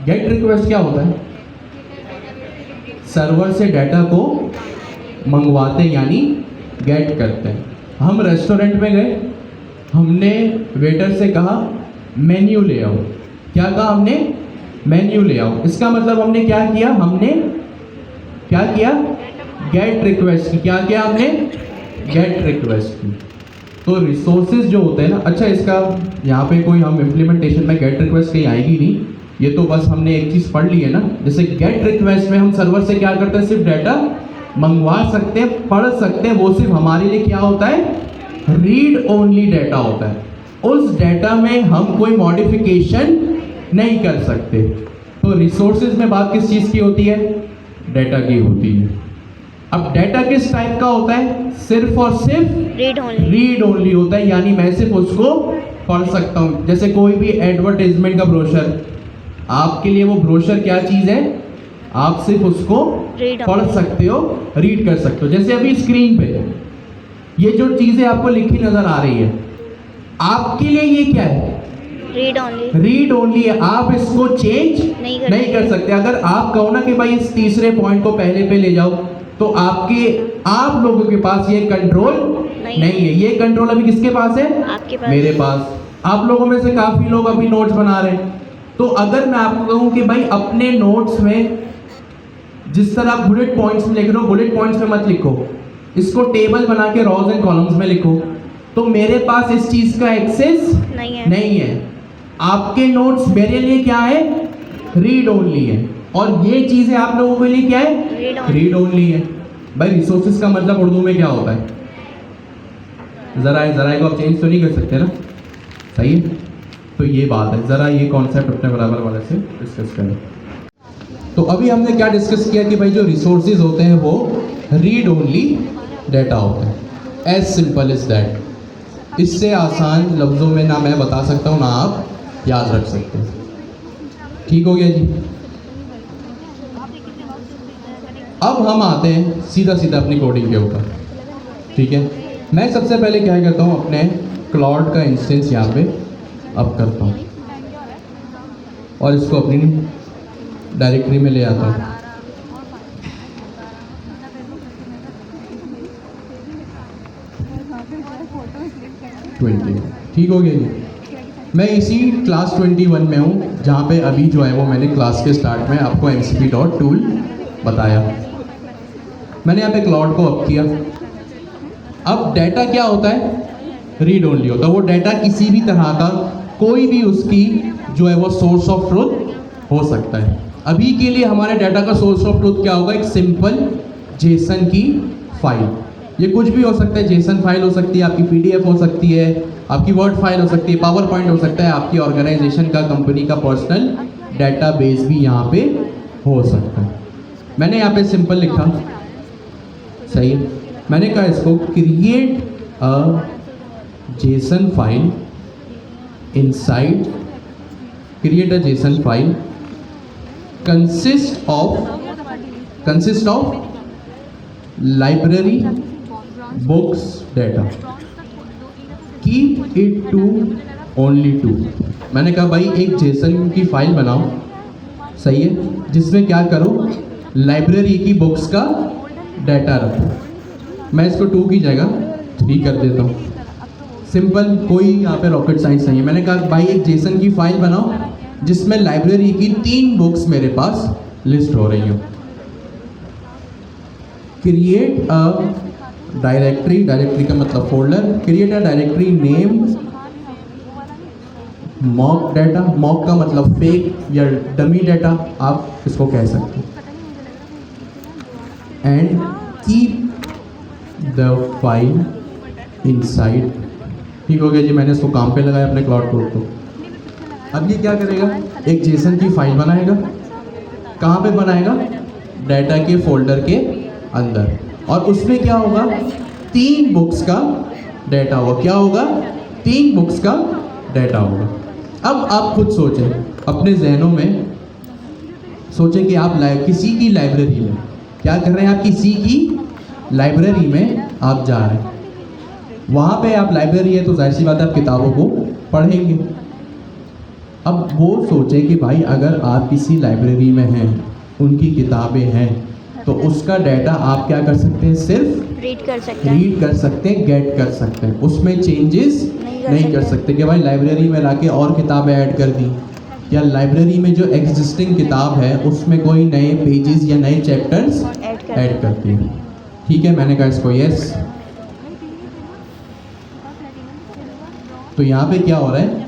get request क्या होता है? सर्वर से डाटा को मंगवाते हैं, यानी गेट करते हैं। हम रेस्टोरेंट में गए, हमने वेटर से कहा मेन्यू ले आओ। क्या कहा हमने? मेन्यू ले आओ। इसका मतलब हमने क्या किया? हमने क्या किया? गेट रिक्वेस्ट की। क्या किया हमने? गेट रिक्वेस्ट की। तो रिसोर्सेज जो होते हैं ना, अच्छा इसका यहाँ पे कोई हम इम्प्लीमेंटेशन में गेट रिक्वेस्ट कहीं आएगी नहीं, ये तो बस हमने एक चीज़ पढ़ ली है ना। जैसे गेट रिक्वेस्ट में हम सर्वर से क्या करते हैं? सिर्फ डाटा मंगवा सकते हैं, पढ़ सकते हैं। वो सिर्फ हमारे लिए क्या होता है? रीड ओनली डाटा होता है। उस डाटा में हम कोई मॉडिफिकेशन नहीं कर सकते। तो रिसोर्सेज में बात किस चीज़ की होती है? डाटा की होती है। अब डाटा किस टाइप का होता है? सिर्फ और सिर्फ रीड ओनली होता है, यानी मैं सिर्फ उसको पढ़ सकता हूँ। जैसे कोई भी एडवर्टाइजमेंट का ब्रोशर, आपके लिए वो ब्रोशर क्या चीज़ है? आप सिर्फ उसको पढ़ सकते हो, रीड कर सकते हो। जैसे अभी स्क्रीन पे ये जो चीज़ें आपको लिखी नजर आ रही है, आपके लिए ये क्या है? रीड ओनली है। आप इसको चेंज नहीं कर सकते। अगर आप कहो ना कि भाई इस तीसरे पॉइंट को पहले पे ले जाओ, तो आप लोगों के पास ये कंट्रोल नहीं है। ये कंट्रोल अभी किसके पास है? आपके पास। मेरे पास। आप लोगों में से काफ़ी लोग अभी नोट्स बना रहे हैं, तो अगर मैं आपको कहूँ कि भाई अपने नोट्स में जिस तरह आप बुलेट पॉइंट्स में लिख रहे हो, बुलेट पॉइंट्स में मत लिखो, इसको टेबल बना के रॉज एंड कॉलम्स में लिखो, तो मेरे पास इस चीज़ का एक्सेस नहीं है। आपके नोट्स मेरे लिए क्या है? रीड ओनली है। और ये चीज़ें आप लोगों के लिए क्या है? रीड ओनली है। भाई रिसोर्सेज का मतलब उर्दू में क्या होता है? ज़रा को आप चेंज तो नहीं कर सकते ना, सही है? तो ये बात है, ज़रा ये कॉन्सेप्ट अपने बराबर वाले से डिस्कस करें। तो अभी हमने क्या डिस्कस किया कि भाई जो रिसोर्सेज होते हैं वो रीड ओनली डाटा होते हैं। As simple is that. इससे आसान लफ्ज़ों में ना मैं बता सकता हूँ, ना आप याद रख सकते हैं। ठीक हो गया जी। अब हम आते हैं सीधा अपनी कोडिंग के ऊपर। ठीक है, मैं सबसे पहले क्या करता हूँ, अपने क्लाउड का इंस्टेंस यहाँ पे अप करता हूँ और इसको अपनी डायरेक्टरी में ले आता हूँ। ठीक हो गया जी। मैं इसी क्लास 21 में हूँ, जहाँ पे अभी जो है वो मैंने क्लास के स्टार्ट में आपको mcp.tool बताया। मैंने यहाँ पे क्लाउड को अप किया। अब डाटा क्या होता है? रीड ओनली होता है। वो डाटा किसी भी तरह का, कोई भी उसकी जो है वो सोर्स ऑफ ट्रुथ हो सकता है। अभी के लिए हमारे डाटा का सोर्स ऑफ ट्रुथ क्या होगा? एक सिंपल जेसन की फाइल। ये कुछ भी हो सकता है। जेसन फाइल हो सकती है, आपकी पीडीएफ हो सकती है, आपकी वर्ड फाइल हो सकती है, पावर पॉइंट हो सकता है, आपकी ऑर्गेनाइजेशन का, कंपनी का पर्सनल डाटाबेस भी यहाँ पे हो सकता है। मैंने यहाँ पे सिंपल लिखा, सही है। मैंने कहा इसको create a JSON file inside, create a JSON file consist of library books data, keep it to only two. मैंने कहा भाई एक जेसन की फाइल बनाओ, सही है, जिसमें क्या करो, लाइब्रेरी की बुक्स का डाटा रखो। मैं इसको 2 की जगह 3 कर देता हूँ। सिंपल, कोई यहाँ पे रॉकेट साइंस नहीं है। मैंने कहा भाई एक जेसन की फाइल बनाओ जिसमें लाइब्रेरी की 3 बुक्स मेरे पास लिस्ट हो रही हो। क्रिएट अ डायरेक्टरी, डायरेक्टरी का मतलब folder, create a directory name mock data, mock का मतलब फेक या डमी डाटा आप इसको कह सकते हैं, and keep the file inside. ठीक हो गया जी। मैंने इसको काम पे लगाया अपने क्लाउड कोड को। अब ये क्या करेगा? एक जेसन की फाइल बनाएगा। कहाँ पे बनाएगा? डाटा के फोल्डर के अंदर। और उसमें क्या होगा? 3 बुक्स का डाटा होगा। क्या होगा? 3 बुक्स का डाटा होगा। अब आप खुद सोचें, अपने जहनों में सोचें कि आप किसी की लाइब्रेरी में क्या कर रहे हैं? आप किसी की लाइब्रेरी में आप जा रहे हैं। वहाँ पे आप लाइब्रेरी है तो जाहिर सी बात है आप किताबों को पढ़ेंगे। अब वो सोचें कि भाई अगर आप किसी लाइब्रेरी में हैं, उनकी किताबें हैं, तो उसका डाटा आप क्या कर सकते हैं, सिर्फ रीड कर सकते हैं। रीड कर सकते हैं, गेट कर सकते हैं, उसमें चेंजेस नहीं कर सकते कि भाई लाइब्रेरी में लाके और किताबें ऐड कर दी, या लाइब्रेरी में जो एग्जिस्टिंग किताब है उसमें कोई नए पेजेस या नए चैप्टर्स ऐड कर दिए। ठीक है, मैंने कहा इसको यस। तो यहाँ पे क्या हो रहा है,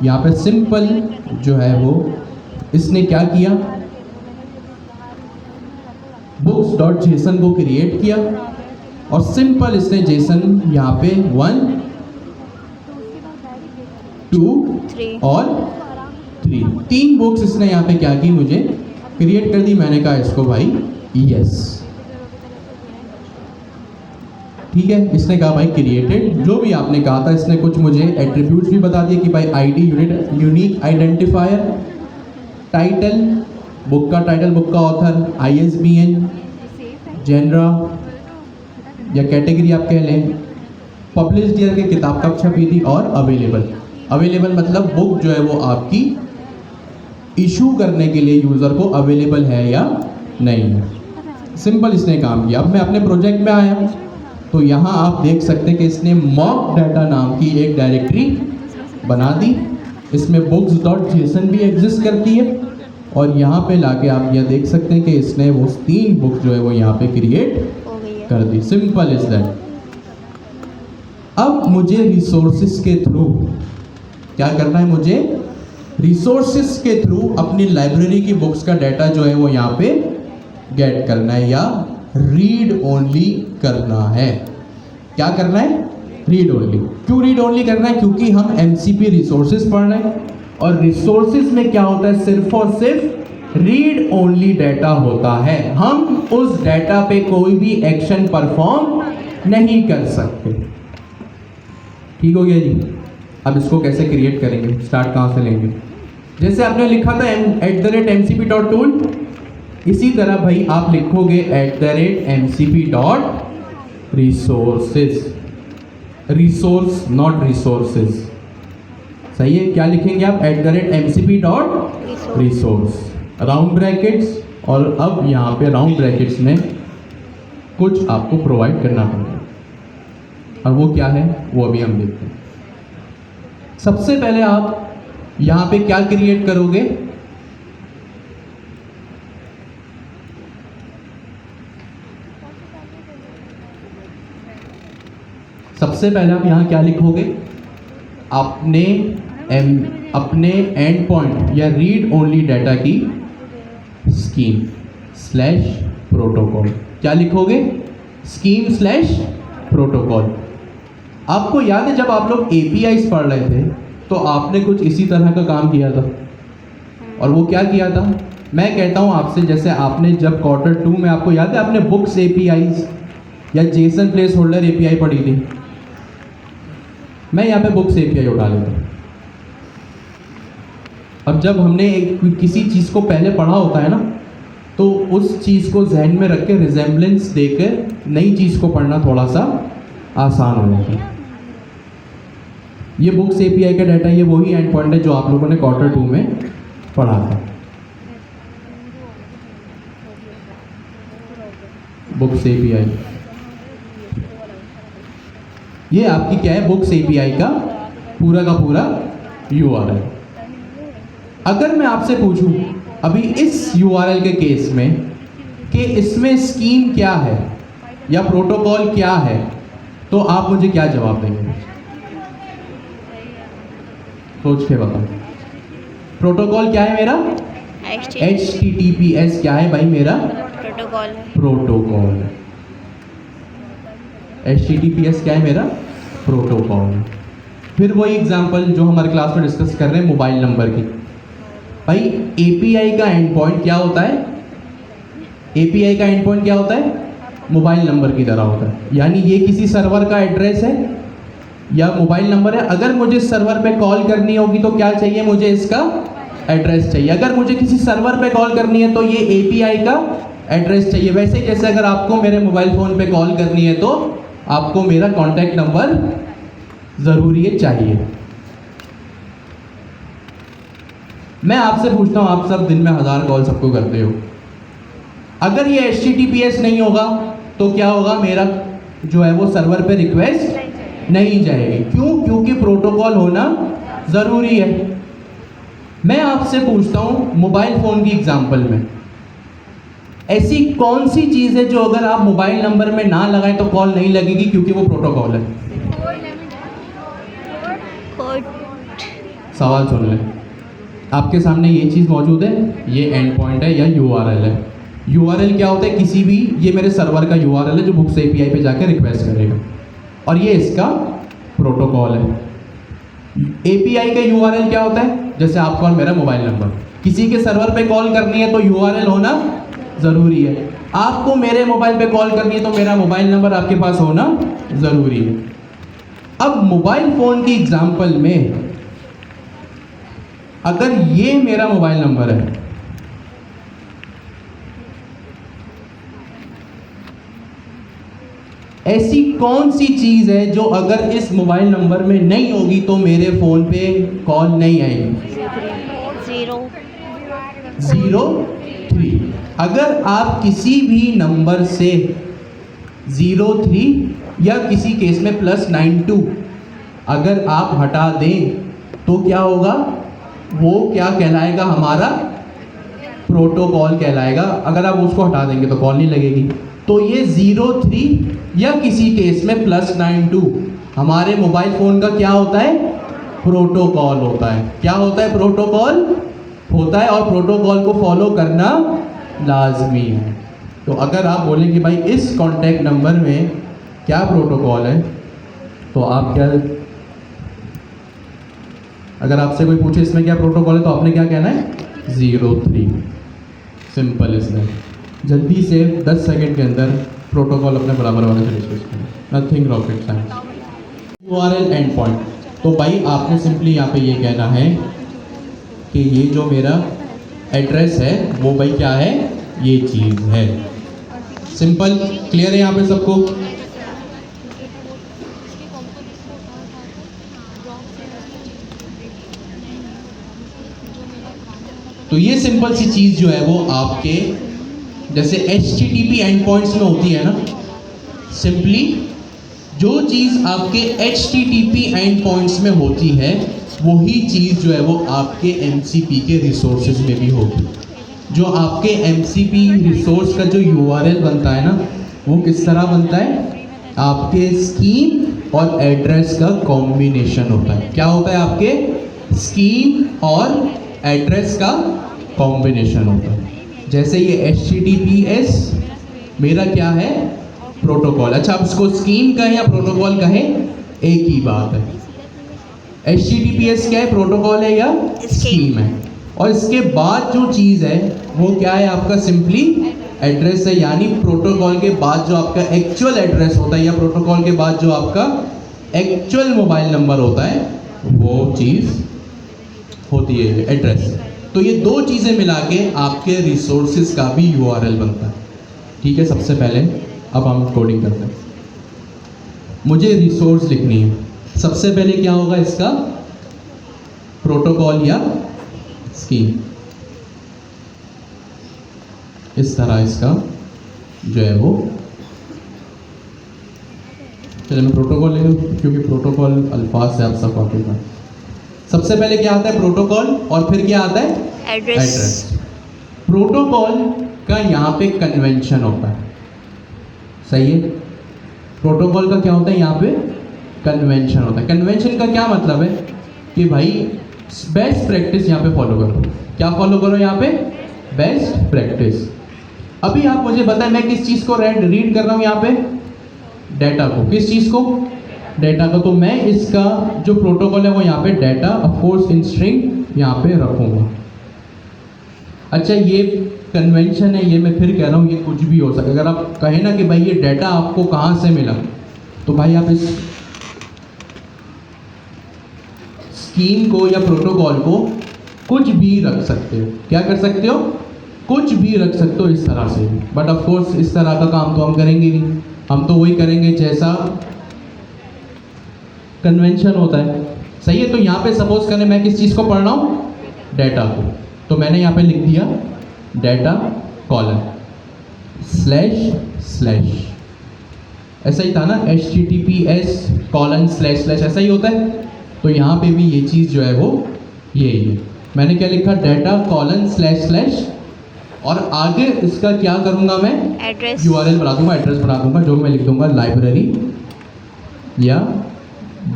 यहाँ पे सिंपल जो है वो इसने क्या किया, books.json को क्रिएट किया और सिंपल इसने जेसन यहाँ पे 1 2 3 और 3 बुक्स इसने यहाँ पे क्या की, मुझे क्रिएट कर दी। मैंने कहा इसको भाई यस। ठीक है, इसने कहा भाई क्रिएटेड, जो भी आपने कहा था इसने कुछ मुझे एट्रीब्यूट्स भी बता दिए कि भाई ID unique identifier, title book का टाइटल, बुक का ऑथर, ISBN, जेनरा या कैटेगरी आप कह लें, पब्लिश्ड ईयर के किताब कब छपी थी, और अवेलेबल मतलब बुक जो है वो आपकी इशू करने के लिए यूज़र को अवेलेबल है या नहीं है। सिंपल इसने काम किया। अब मैं अपने प्रोजेक्ट में आया तो यहाँ आप देख सकते हैं कि इसने मॉक डाटा नाम की एक डायरेक्टरी बना दी, इसमें books.json भी एग्जिस्ट करती है, और यहाँ पे लाके आप यह देख सकते हैं कि इसने वो 3 बुक जो है वो यहाँ पे क्रिएट हो गई है। कर दी। Simple is that. अब मुझे रिसोर्सेज के थ्रू क्या करना है, मुझे रिसोर्सेज के थ्रू अपनी लाइब्रेरी की बुक्स का डाटा जो है वो यहाँ पे गेट करना है या रीड ओनली करना है। क्या करना है, रीड ओनली। क्यों रीड ओनली करना है, क्योंकि हम MCP रिसोर्सेज पढ़ रहे हैं और रिसोर्सेज में क्या होता है, सिर्फ और सिर्फ रीड ओनली डाटा होता है। हम उस डाटा पे कोई भी एक्शन परफॉर्म नहीं कर सकते। ठीक हो गया जी। अब इसको कैसे क्रिएट करेंगे, स्टार्ट कहाँ से लेंगे। जैसे आपने लिखा था @mcp.tool, इसी तरह भाई आप लिखोगे @mcp.resources, रिसोर्स नॉट रिसोर्सेज। सही है, क्या लिखेंगे आप, @mcp.resource राउंड ब्रैकेट्स, और अब यहाँ पे राउंड ब्रैकेट्स में कुछ आपको प्रोवाइड करना पड़ेगा, और वो क्या है वो अभी हम देखते हैं। सबसे पहले आप यहाँ पे क्या क्रिएट करोगे, सबसे पहले आप यहाँ क्या लिखोगे, अपने एंड पॉइंट या रीड ओनली डाटा की स्कीम स्लैश प्रोटोकॉल। क्या लिखोगे, स्कीम स्लैश प्रोटोकॉल। आपको याद है जब आप लोग APIs पढ़ रहे थे तो आपने कुछ इसी तरह का काम किया था, और वो क्या किया था, मैं कहता हूँ आपसे, जैसे आपने जब Q2 में, आपको याद है आपने बुक्स APIs या जेसन प्लेस होल्डर API पढ़ी थी। मैं यहाँ पे बुक्स API उठा लेता हूँ। अब जब हमने किसी चीज़ को पहले पढ़ा होता है ना, तो उस चीज़ को जहन में रख के रिजेम्बलेंस देकर नई चीज़ को पढ़ना थोड़ा सा आसान हो जाता है। ये बुक्स API का डाटा, ये वही एंड पॉइंट है जो आप लोगों ने Q2 में पढ़ा था। बुक्स API, ये आपकी क्या है, बुक्स API का पूरा URL। अगर मैं आपसे पूछूं अभी इस URL के केस में कि इसमें स्कीम क्या है या प्रोटोकॉल क्या है, तो आप मुझे क्या जवाब देंगे, सोच के बताओ। प्रोटोकॉल क्या है मेरा, HTTPS क्या है भाई मेरा, प्रोटोकॉल। HTTPS क्या है मेरा, प्रोटोकॉल। फिर वही एग्जांपल जो हमारे क्लास में डिस्कस कर रहे हैं मोबाइल नंबर की। भाई API का एंड पॉइंट क्या होता है, API का एंड पॉइंट क्या होता है, मोबाइल नंबर की तरह होता है। यानी ये किसी सर्वर का एड्रेस है या मोबाइल नंबर है। अगर मुझे सर्वर पे कॉल करनी होगी तो क्या चाहिए, मुझे इसका एड्रेस चाहिए। अगर मुझे किसी सर्वर पे कॉल करनी है तो ये API का एड्रेस चाहिए। वैसे ही जैसे अगर आपको मेरे मोबाइल फ़ोन पे कॉल करनी है तो आपको मेरा कॉन्टैक्ट नंबर ज़रूरी है, चाहिए। मैं आपसे पूछता हूँ, आप सब दिन में 1000 कॉल सबको करते हो, अगर ये HTTPS नहीं होगा तो क्या होगा, मेरा जो है वो सर्वर पे रिक्वेस्ट नहीं जाएगी। क्यों? क्योंकि प्रोटोकॉल होना ज़रूरी है। मैं आपसे पूछता हूँ, मोबाइल फ़ोन की एग्जांपल में ऐसी कौन सी चीज़ है जो अगर आप मोबाइल नंबर में ना लगाएं तो कॉल नहीं लगेगी, क्योंकि वो प्रोटोकॉल है? कोड। सवाल सुन लें, आपके सामने ये चीज़ मौजूद है, ये एंड पॉइंट है या URL है। URL क्या होता है? किसी भी, ये मेरे सर्वर का URL है जो बुक्स API पे जाकर रिक्वेस्ट करेगा, और ये इसका प्रोटोकॉल है। API का URL क्या होता है? जैसे आपका और मेरा मोबाइल नंबर, किसी के सर्वर पे कॉल करनी है तो URL होना ज़रूरी है। आपको मेरे मोबाइल पे कॉल करनी है तो मेरा मोबाइल नंबर आपके पास होना ज़रूरी है। अब मोबाइल फ़ोन की एग्जांपल में अगर ये मेरा मोबाइल नंबर है, ऐसी कौन सी चीज़ है जो अगर इस मोबाइल नंबर में नहीं होगी तो मेरे फ़ोन पे कॉल नहीं आएगी? 03। अगर आप किसी भी नंबर से 03 या किसी केस में +92 अगर आप हटा दें तो क्या होगा? वो क्या कहलाएगा? हमारा प्रोटोकॉल कहलाएगा। अगर आप उसको हटा देंगे तो कॉल नहीं लगेगी। तो ये 03 या किसी केस में +92 हमारे मोबाइल फ़ोन का क्या होता है? प्रोटोकॉल होता है। क्या होता है? प्रोटोकॉल होता है, और प्रोटोकॉल को फॉलो करना लाजमी है। तो अगर आप बोलें कि भाई इस कॉन्टैक्ट नंबर में क्या प्रोटोकॉल है, तो आप क्या, अगर आपसे कोई पूछे इसमें क्या प्रोटोकॉल है तो आपने क्या कहना है? 03। Simple is that. जल्दी से 10 सेकंड के अंदर प्रोटोकॉल अपने बराबर वाले से डिस्कस करें, nothing rocket science. URL and point, तो भाई आपने सिंपली यहाँ पे ये कहना है कि ये जो मेरा एड्रेस है वो भाई क्या है? ये चीज़ है। सिंपल, क्लियर है यहाँ पे सबको? तो ये सिंपल सी चीज़ जो है वो आपके जैसे HTTP एंड पॉइंट्स में होती है ना, सिंपली जो चीज़ आपके HTTP एंड पॉइंट्स में होती है वही चीज़ जो है वो आपके MCP के रिसोर्सेज में भी होगी। जो आपके MCP रिसोर्स का जो URL बनता है ना, वो किस तरह बनता है? आपके स्कीम और एड्रेस का कॉम्बिनेशन होता है। क्या होता है? आपके स्कीम और एड्रेस का कॉम्बिनेशन होता है। जैसे ये HTTPS मेरा क्या है? प्रोटोकॉल। अच्छा, आप इसको स्कीम कहें या प्रोटोकॉल कहें, एक ही बात है। HTTPS क्या है? प्रोटोकॉल है या स्कीम है। और इसके बाद जो चीज़ है वो क्या है? आपका सिंपली एड्रेस है। यानी प्रोटोकॉल के बाद जो आपका एक्चुअल एड्रेस होता है या प्रोटोकॉल के बाद जो आपका एक्चुअल मोबाइल नंबर होता है वो चीज़ होती है एड्रेस। तो ये दो चीज़ें मिला के आपके रिसोर्सेज का भी URL बनता है। ठीक है, सबसे पहले अब हम कोडिंग करते हैं। मुझे रिसोर्स लिखनी है। सबसे पहले क्या होगा? इसका प्रोटोकॉल या स्कीम, इस तरह इसका जो है वो, चलिए मैं प्रोटोकॉल ले लूँ क्योंकि प्रोटोकॉल अल्फाज से आप सब वाकिफ हैं। सबसे पहले क्या आता है? प्रोटोकॉल, और फिर क्या आता है? एड्रेस। प्रोटोकॉल का यहाँ पे कन्वेंशन होता है, सही है? प्रोटोकॉल का क्या होता है? यहाँ पे कन्वेंशन होता है। कन्वेंशन का क्या मतलब है कि भाई बेस्ट प्रैक्टिस यहाँ पे फॉलो करो। क्या फॉलो करो यहाँ पे? Best practice. अभी आप मुझे बताएं, मैं किस चीज़ को रीड कर रहा हूँ यहाँ पे? डेटा को। किस चीज़ को? डेटा को। तो मैं इसका जो प्रोटोकॉल है वो यहाँ पे data of course in string यहाँ पे रखूँगा। अच्छा, ये कन्वेंशन है, ये मैं फिर कह रहा हूँ, ये कुछ भी हो सकता है। अगर आप कहें ना कि भाई ये डेटा आपको कहाँ से मिला, तो भाई आप इस स्कीम को या प्रोटोकॉल को कुछ भी रख सकते हो। क्या कर सकते हो? कुछ भी रख सकते हो इस तरह से। बट ऑफ कोर्स इस तरह का काम तो हम करेंगे नहीं, हम तो वही करेंगे जैसा कन्वेंशन होता है, सही है। तो यहाँ पे सपोज करें मैं किस चीज़ को पढ़ रहा हूँ, डेटा को, तो मैंने यहाँ पे लिख दिया डेटा कॉलन स्लैश स्लैश, ऐसा ही था ना, https:// ऐसा ही होता है। तो यहाँ पे भी ये चीज़ जो है वो यही है। मैंने क्या लिखा, डेटा कॉलन स्लैश स्लैश, और आगे इसका क्या करूँगा मैं, एड्रेस URL बना दूंगा, एड्रेस बना दूंगा, जो मैं लिख दूंगा लाइब्रेरी या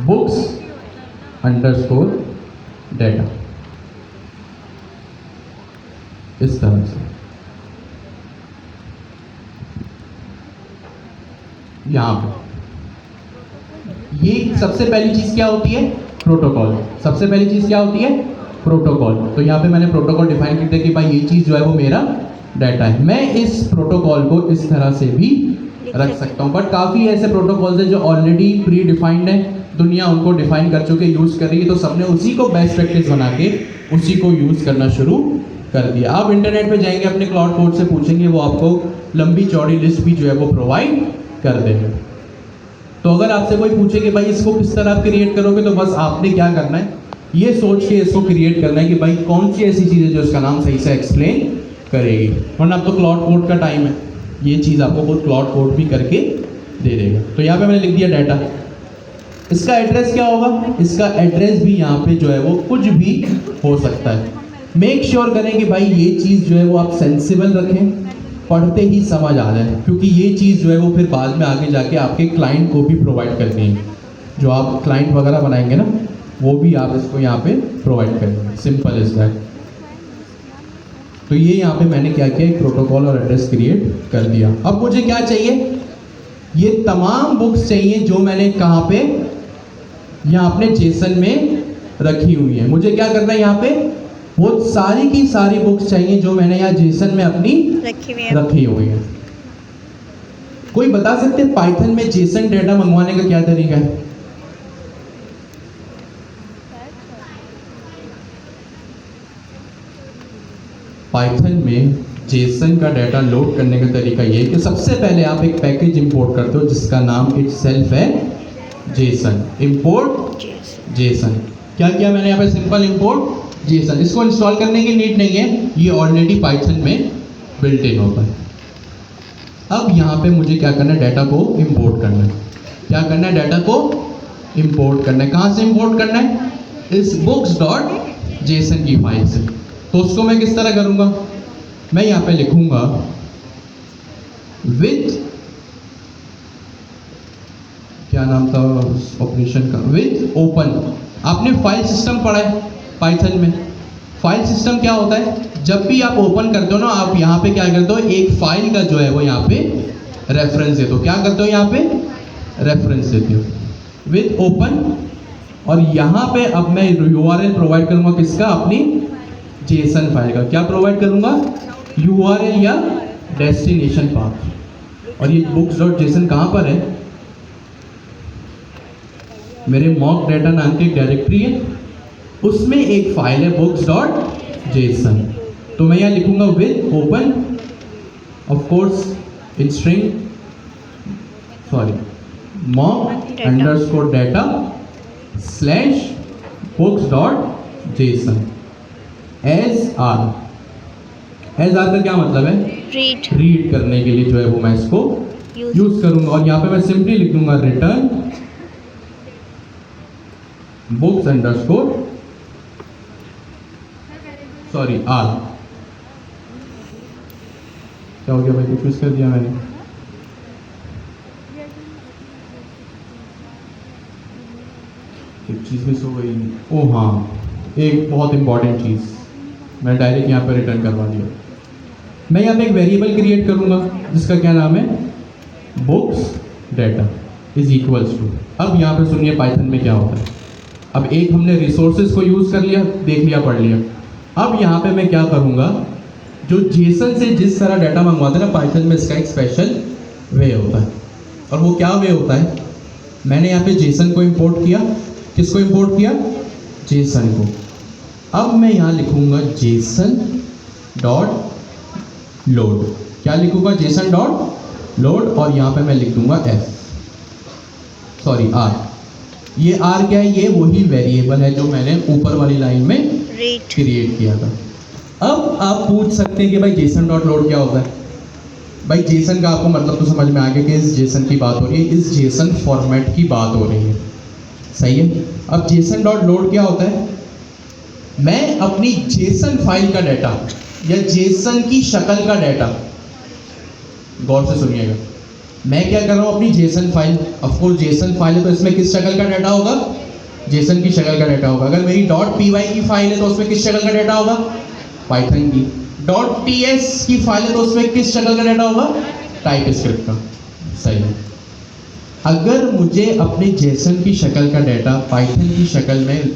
बुक्स अंडरस्कोर डेटा, इस तरह से। यहाँ पे ये सबसे पहली चीज़ क्या होती है, प्रोटोकॉल। सबसे पहली चीज़ क्या होती है, प्रोटोकॉल। तो यहाँ पे मैंने प्रोटोकॉल डिफाइन कर दिया कि भाई ये चीज़ जो है वो मेरा डाटा है। मैं इस प्रोटोकॉल को इस तरह से भी रख सकता हूँ, बट काफ़ी ऐसे प्रोटोकॉल्स हैं जो ऑलरेडी प्री डिफाइंड है, दुनिया उनको डिफाइन कर चुके, यूज़ कर रही है, तो सबने उसी को बेस्ट प्रैक्टिस बना के उसी को यूज़ करना शुरू कर दिया। आप इंटरनेट पे जाएंगे, अपने क्लाउड कोड से पूछेंगे, वो आपको लंबी चौड़ी लिस्ट भी जो है वो प्रोवाइड कर देंगे। तो अगर आपसे कोई पूछे कि भाई इसको किस तरह आप क्रिएट करोगे, तो बस आपने क्या करना है, ये सोच के इसको क्रिएट करना है कि भाई कौन सी ऐसी चीज़ है जो इसका नाम सही से एक्सप्लेन करेगी। वरना अब तो क्लाउड कोड का टाइम है, ये चीज़ आपको खुद क्लाउड कोड भी करके दे देगा। तो यहाँ पे मैंने लिख दिया डाटा। इसका एड्रेस क्या होगा, इसका एड्रेस भी यहाँ पे जो है वो कुछ भी हो सकता है। मेक श्योर करें कि भाई ये चीज़ जो है वो आप सेंसिबल रखें, पढ़ते ही समझ आ जाए, क्योंकि ये चीज़ जो है वो फिर बाद में आगे जाके आपके क्लाइंट को भी प्रोवाइड करनी है। जो आप क्लाइंट वगैरह बनाएंगे ना, वो भी आप इसको यहाँ पे प्रोवाइड करेंगे। Simple is that. तो ये यहाँ पे मैंने क्या किया, एक प्रोटोकॉल और एड्रेस क्रिएट कर दिया। अब मुझे क्या चाहिए, ये तमाम बुक्स चाहिए जो मैंने कहाँ पे, यहाँ अपने जेसन में रखी हुई है। मुझे क्या करना है, यहाँ पे वो सारी की सारी बुक्स चाहिए जो मैंने यहाँ जेसन में अपनी रखी हुई है। कोई बता सकते हैं पाइथन में जेसन डेटा मंगवाने का क्या तरीका है? पाइथन में जेसन का डाटा लोड करने का तरीका ये है कि सबसे पहले आप एक पैकेज इंपोर्ट करते हो जिसका नाम इटसेल्फ है जेसन। Import Jason. क्या किया मैंने यहाँ पे, सिंपल इंपोर्ट जेसन। इसको इंस्टॉल करने की नीड नहीं है, ये ऑलरेडी पाइथन में बिल्ट इन होता है। अब यहाँ पे मुझे क्या करना है, डाटा को इंपोर्ट करना है। क्या करना है, डाटा को इंपोर्ट करना है। कहाँ से इंपोर्ट करना है, इस books.json की फाइल से। तो उसको मैं किस तरह करूँगा, मैं यहाँ पे लिखूँगा विथ, क्या नाम था उस ऑपरेशन का, विथ ओपन। आपने फाइल सिस्टम पढ़ा है पाइथन में। फाइल सिस्टम क्या होता है, जब भी आप ओपन करते हो ना, आप यहाँ पे क्या करते हो, एक फाइल का जो है वो यहाँ पे रेफरेंस देते हो। क्या करते हो, यहाँ पे रेफरेंस देते हो विथ ओपन। और यहाँ पे अब मैं URL प्रोवाइड करूँगा किसका, अपनी जेसन फाइल का। क्या प्रोवाइड करूँगा, URL या डेस्टिनेशन पाथ। और ये books.json कहाँ पर है, मेरे मॉक डाटा नाम की एक डायरेक्टरी है, उसमें एक फाइल है books.json। तो मैं यहाँ लिखूंगा with open, of course in string, sorry, mock underscore data slash books.json as r. As r का क्या मतलब है, रीड करने के लिए जो है वो मैं इसको यूज करूंगा। और यहाँ पे मैं सिंपली लिख दूंगा return books underscore, sorry r. क्या हो गया भाई, कुछ कर दिया मैंने। एक चीज़ मिस हो गई। ओ हाँ, एक बहुत इंपॉर्टेंट चीज़ मैं डायरेक्ट यहाँ पर रिटर्न करवा दिया। मैं यहाँ पे एक वेरिएबल क्रिएट करूँगा जिसका क्या नाम है, books data is equals to. अब यहाँ पे सुनिए पाइथन में क्या होता है। अब एक हमने रिसोर्सेज को यूज़ कर लिया, देख लिया, पढ़ लिया। अब यहाँ पे मैं क्या करूँगा, जो जेसन से जिस तरह डाटा मंगवाते हैं ना पाइथन में, इसका एक स्पेशल वे होता है। और वो क्या वे होता है, मैंने यहाँ पे जेसन को इंपोर्ट किया। किसको इंपोर्ट किया, जेसन को। अब मैं यहाँ लिखूँगा जेसन डॉट लोड। क्या लिखूँगा, जेसन डॉट लोड, और यहाँ पे मैं लिख दूंगा एस, सॉरी आर। ये आर क्या है? ये वही वेरिएबल है जो मैंने ऊपर वाली लाइन में रीड क्रिएट किया था। अब आप पूछ सकते हैं कि भाई जेसन डॉट लोड क्या होता है? भाई जेसन का आपको मतलब तो समझ में आ गया कि इस जेसन की बात हो रही है, इस जेसन फॉर्मेट की बात हो रही है, सही है। अब जेसन डॉट लोड क्या होता है? मैं अपनी जेसन फाइल का डाटा या जेसन की शक्ल का डाटा, गौर से सुनिएगा, मैं क्या कर रहा हूँ, अपनी JSON file, of course JSON file है तो इसमें किस शक्ल का डाटा होगा? जेसन की शक्ल का डाटा होगा। अगर मेरी डॉट पी वाई की फाइल है तो उसमें किस शक्ल का डाटा होगा? पाइथन की। डॉट टी एस की फाइल है तो उसमें किस शक्ल का डाटा होगा? टाइप स्क्रिप्ट का, सही है। अगर मुझे अपने जेसन की शक्ल का डाटा पाइथन की शक्ल में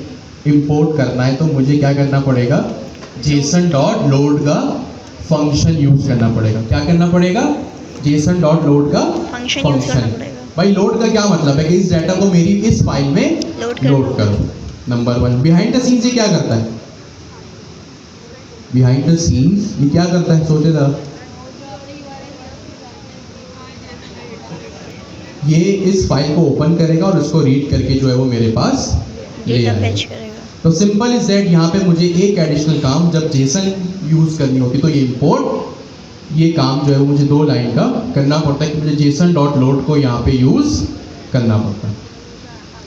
इंपोर्ट करना है तो मुझे क्या करना पड़ेगा? जेसन डॉट लोड का फंक्शन यूज करना पड़ेगा। क्या करना पड़ेगा? जेसन डॉट लोड का फंक्शन यूज करना पड़ेगा। भाई लोड का क्या मतलब है कि इस डाटा को मेरी इस फाइल में लोड लोड करो। Number one. Behind the scenes ये क्या करता है? बिहाइंड द सीन्स ये क्या करता है? सोचे जरा। ये इस फाइल को ओपन करेगा और इसको रीड करके जो है वो मेरे पास ले डेटा आएगा। फेच करेगा। तो सिंपल इज दैट, यहाँ पे मुझे एक एडिशनल काम जब जेसन यूज करनी होती तो ये इंपोर्ट, ये काम जो है वो मुझे 2 लाइन का करना पड़ता है कि मुझे जेसन डॉट लोड को यहाँ पे यूज करना पड़ता है।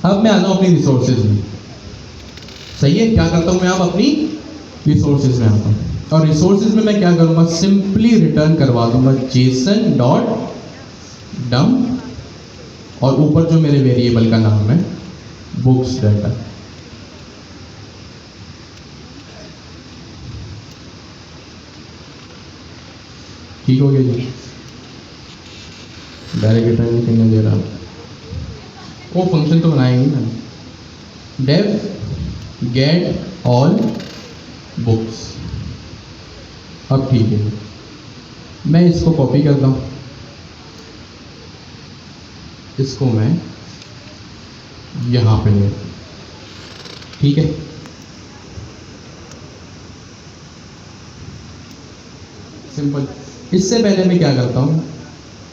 अब मैं आता हूँ अपनी रिसोर्सेज में, सही है। क्या करता हूँ मैं? अब अपनी रिसोर्सेज में आता हूँ और रिसोर्सेज में मैं क्या करूँगा? सिंपली रिटर्न करवा दूंगा जेसन डॉट डम्प और ऊपर जो मेरे वेरिएबल का नाम है बुक्स डाटा। ठीक हो गया जी? डायरेक्ट रिटर्न नहीं करने दे रहा, वो फंक्शन तो बनाएंगे ना, डेव गेट ऑल बुक्स। अब ठीक है, मैं इसको कॉपी करता हूँ, इसको मैं यहाँ पे ले, ठीक है। सिंपल। इससे पहले मैं क्या करता हूँ,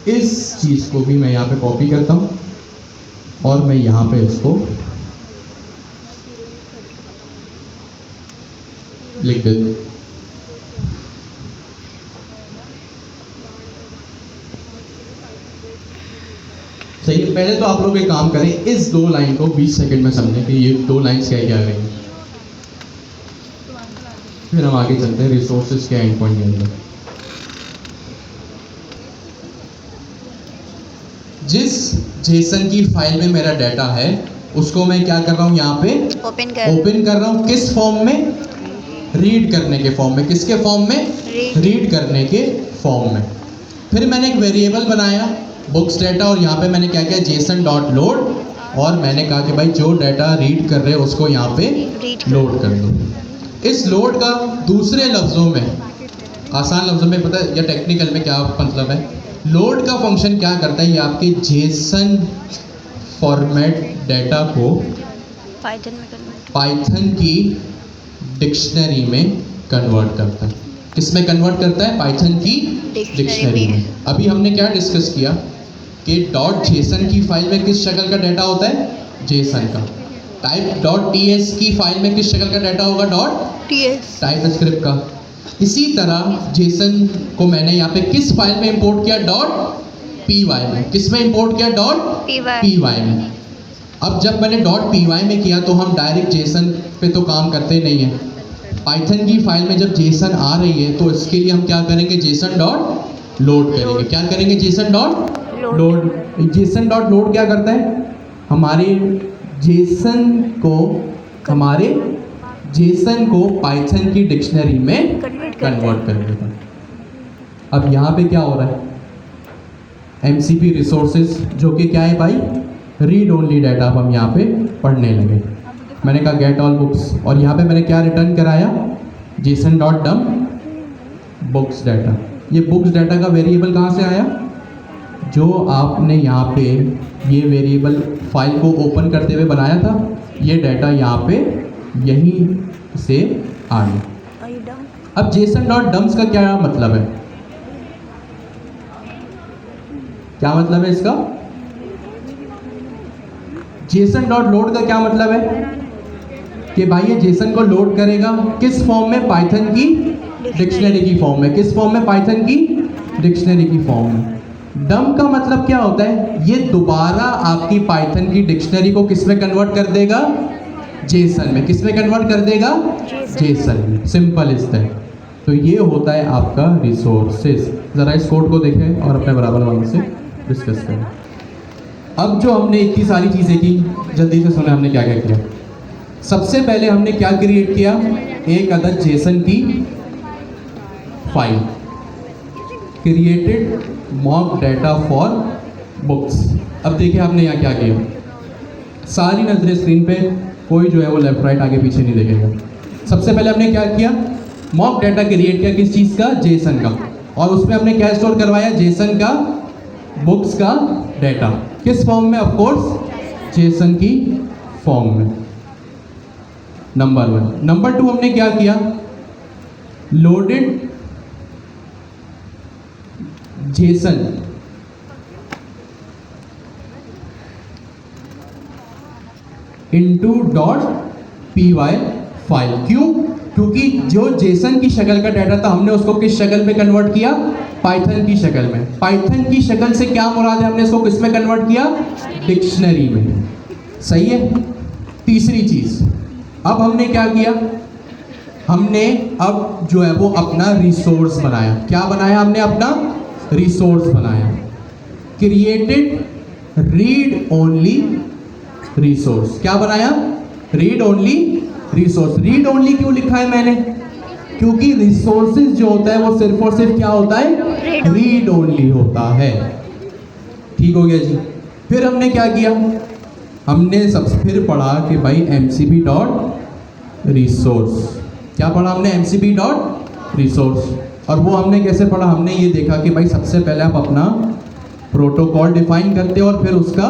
इस चीज़ को भी मैं यहाँ पे कॉपी करता हूँ और मैं यहाँ पे इसको लिख देता हूँ। सही है। पहले तो आप लोग एक काम करें, इस 2 लाइन को 20 सेकंड में समझें कि ये 2 लाइन्स क्या क्या रही हैं, फिर हम आगे चलते हैं रिसोर्सेज के एंड पॉइंट के अंदर। जिस जेसन की फाइल में मेरा डाटा है उसको मैं क्या कर रहा हूँ? यहाँ पे ओपन कर रहा हूँ। किस फॉर्म में? रीड करने के फॉर्म में। किसके फॉर्म में? रीड करने के फॉर्म में। फिर मैंने एक वेरिएबल बनाया बुक्स डाटा और यहाँ पे मैंने क्या किया? जेसन डॉट लोड, और मैंने कहा कि भाई जो डाटा रीड कर रहे हैं उसको यहाँ पे लोड कर दो। इस लोड का दूसरे लफ्ज़ों में, आसान लफ्ज़ों में पता है या टेक्निकल में क्या मतलब है? लोड का फंक्शन क्या करता है? ये आपके जेसन फॉर्मेट डाटा को पाइथन में कन्वर्ट, पाइथन की डिक्शनरी में कन्वर्ट करता है। किस में कन्वर्ट करता है? पाइथन की डिक्शनरी में। अभी हमने क्या डिस्कस किया कि डॉट जेसन की फाइल में किस शक्ल का डाटा होता है? जेसन का। टाइप डॉट टी एस की फाइल में किस शक्ल का डाटा होगा? डॉट टीएस टाइप स्क्रिप्ट का। इसी तरह जेसन को मैंने यहाँ पे किस फाइल में इंपोर्ट किया? डॉट पी वाई में। किस में इंपोर्ट किया? डॉट पी वाई में। अब जब मैंने डॉट पी वाई में किया तो हम डायरेक्ट जेसन पे तो काम करते नहीं हैं। पाइथन की फाइल में जब जेसन आ रही है तो इसके लिए हम क्या करेंगे? जेसन डॉट लोड करेंगे। क्या करेंगे? Jason dot load. Jason dot load क्या करता है? हमारे जेसन को पाइथन की डिक्शनरी में कन्वर्ट कर देगा। अब यहाँ पे क्या हो रहा है? एमसीपी रिसोर्सेज, जो कि क्या है भाई? Read only data. अब हम यहाँ पे पढ़ने लगे। मैंने कहा गेट ऑल बुक्स, और यहाँ पे मैंने क्या रिटर्न कराया? JSON dot dump books data. ये बुक्स डाटा का वेरिएबल कहाँ से आया? जो आपने यहाँ पे ये वेरिएबल फाइल को ओपन करते हुए बनाया था, ये डाटा यहाँ पे यहीं से आ गया। अब जेसन डॉट डम्प्स का क्या मतलब है? क्या मतलब है इसका? जेसन डॉट लोड का क्या मतलब है कि भाई ये जेसन को लोड करेगा किस फॉर्म में? पाइथन की डिक्शनरी की फॉर्म में। किस फॉर्म में? पाइथन की डिक्शनरी की फॉर्म में। डम का मतलब क्या होता है? ये दोबारा आपकी पाइथन की डिक्शनरी को किस में कन्वर्ट कर देगा? जेसन में। किस में कन्वर्ट कर देगा? जेसन में। Simple is that. तो ये होता है आपका रिसोर्सेज। ज़रा इस कोड को देखें और अपने बराबर वालों से डिस्कस करें। अब जो हमने इतनी सारी चीज़ें की, जल्दी से सुने हमने क्या क्या किया। सबसे पहले हमने क्या क्रिएट किया? एक अदद जेसन की file. Created mock data for books. अब देखिए हमने यहाँ क्या किया। सारी नजरें स्क्रीन पे, कोई जो है वो लेफ्ट राइट आगे पीछे नहीं देखेगा। सबसे पहले हमने क्या किया? मॉक डाटा क्रिएट किया। किस चीज़ का? जेसन का। और उसमें हमने क्या स्टोर करवाया? जेसन का बुक्स का डाटा। किस फॉर्म में? ऑफ कोर्स जेसन की फॉर्म में। नंबर 1। नंबर 2 हमने क्या किया? Loaded Jason into .py file. क्यों? क्योंकि जो जेसन की शक्ल का डाटा था हमने उसको किस शक्ल में कन्वर्ट किया? पाइथन की शक्ल में। पाइथन की शक्ल से क्या मुराद है? हमने इसको किस में कन्वर्ट किया? डिक्शनरी में। सही है। तीसरी चीज, अब हमने क्या किया? हमने अब जो है वो अपना रिसोर्स बनाया। क्या बनाया हमने? अपना रिसोर्स बनाया। Created read only resource. क्या बनाया? Read only resource. Read only क्यों लिखा है मैंने? क्योंकि रिसोर्सेज जो होता है वो सिर्फ और सिर्फ क्या होता है? रीड ओनली होता है। ठीक हो गया जी। फिर हमने क्या किया? हमने सबसे फिर पढ़ा कि भाई mcp डॉट रिसोर्स। क्या पढ़ा हमने? mcp dot resource. और वो हमने कैसे पढ़ा? हमने ये देखा कि भाई सबसे पहले आप अपना प्रोटोकॉल डिफाइन करते हो और फिर उसका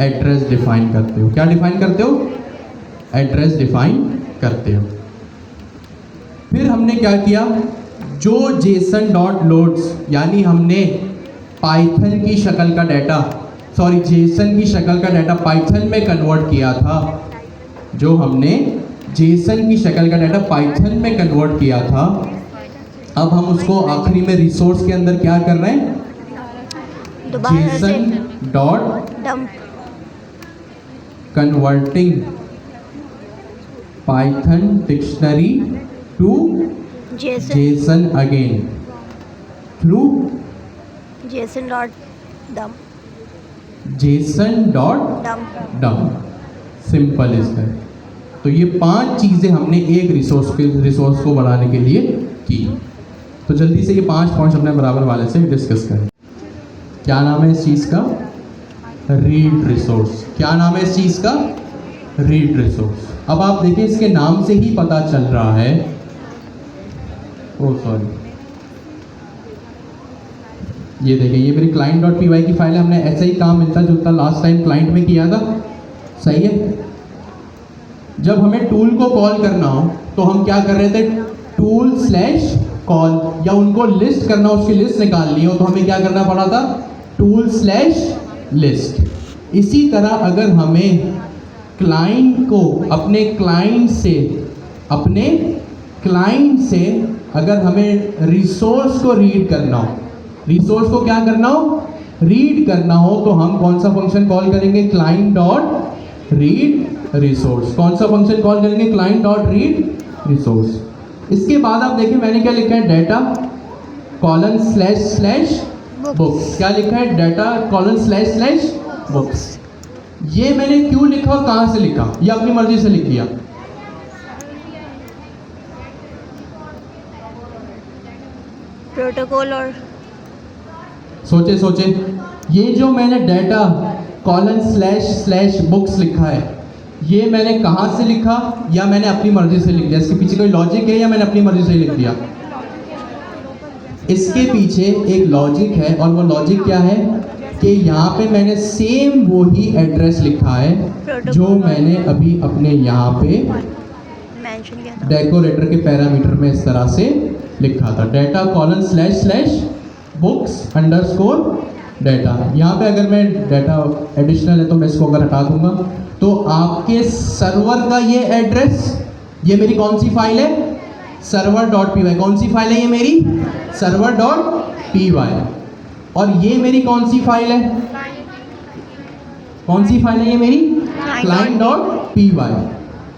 एड्रेस डिफाइन करते हो। क्या डिफाइन करते हो? एड्रेस डिफाइन करते हो। फिर हमने क्या किया? जो जेसन डॉट लोड्स, यानी हमने पाइथन की शक्ल का डाटा, सॉरी जेसन की शक्ल का डाटा पाइथन में कन्वर्ट किया था। जो हमने जेसन की शक्ल का डाटा पाइथन में कन्वर्ट किया था, अब हम उसको आखिरी में रिसोर्स के अंदर क्या कर रहे हैं? JSON dot dump converting Python dictionary to JSON JSON again through JSON dot dump JSON dot dump dump. Simple is that. तो ये 5 चीज़ें हमने एक रिसोर्स को बनाने के लिए की। तो जल्दी से ये 5 पॉइंट्स अपने बराबर वाले से डिस्कस करें। क्या नाम है इस चीज़ का? Read resource. क्या नाम है इस चीज़ का? Read resource. अब आप देखिए इसके नाम से ही पता चल रहा है, ओह सॉरी, ये देखिए ये मेरी client.py की फाइल है। हमने ऐसे ही काम मिलता जुलता लास्ट टाइम क्लाइंट में किया था। सही है। जब हमें टूल को कॉल करना हो तो हम क्या कर रहे थे? tool/call, या उनको लिस्ट करना, उसकी लिस्ट निकालनी हो तो हमें क्या करना पड़ा था? tool/list। इसी तरह अगर हमें क्लाइंट को अपने क्लाइंट से अगर हमें रिसोर्स को रीड करना हो, रिसोर्स को क्या करना हो? रीड करना हो, तो हम कौन सा फंक्शन कॉल करेंगे? client dot read resource. कौन सा फंक्शन कॉल करेंगे? client dot read resource. इसके बाद आप देखिए मैंने क्या लिखा है? Data :/ books. क्या लिखा है? Data :/ books. ये मैंने क्यों लिखा और कहां से लिखा? ये अपनी मर्जी से लिख दिया। प्रोटोकॉल और सोचे ये जो मैंने डाटा :/ बुक्स लिखा है, ये मैंने कहां से लिखा या मैंने अपनी मर्जी से लिख दिया? इसके पीछे कोई लॉजिक है या मैंने अपनी मर्जी से लिख दिया? इसके पीछे एक लॉजिक है, और वो लॉजिक क्या है कि यहाँ पे मैंने सेम वही एड्रेस लिखा है जो मैंने अभी अपने यहाँ पे मेंशन किया था। डेकोरेटर के पैरामीटर में इस तरह से लिखा था। Data :/ books _ data. यहाँ पे अगर मैं डाटा एडिशनल है तो मैं इसको अगर हटा दूंगा तो आपके सर्वर का ये एड्रेस, ये मेरी कौन सी फाइल है, server.py। कौन सी फाइल है ये मेरी, server.py। और ये मेरी कौन सी फाइल है, कौन सी फाइल है ये मेरी, client.py।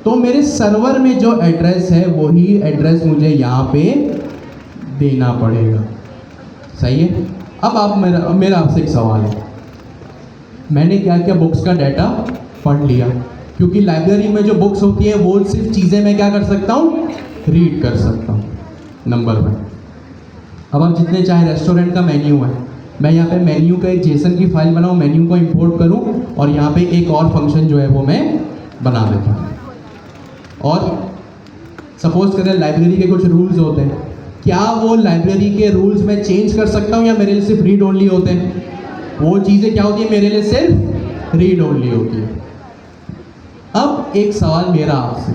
तो मेरे सर्वर में जो एड्रेस है वही एड्रेस मुझे यहाँ पे देना पड़ेगा, सही है। अब आप मेरा आपसे एक सवाल है, मैंने क्या क्या बुक्स का डाटा पढ़ लिया, क्योंकि लाइब्रेरी में जो बुक्स होती है वो सिर्फ चीज़ें मैं क्या कर सकता हूँ, रीड कर सकता हूँ, नंबर 1। अब आप जितने चाहे रेस्टोरेंट का मेन्यू है, मैं यहाँ पे मेन्यू का एक जेसन की फाइल बनाऊँ, मेन्यू को इंपोर्ट करूँ और यहाँ पे एक और फंक्शन जो है वो मैं बना देता हूँ। और सपोज करें लाइब्रेरी के कुछ रूल्स होते हैं, क्या वो लाइब्रेरी के रूल्स मैं चेंज कर सकता हूँ या मेरे लिए सिर्फ रीड ओनली होते हैं? वो चीज़ें क्या होती है, मेरे लिए सिर्फ रीड ओनली होती है। अब एक सवाल मेरा आपसे,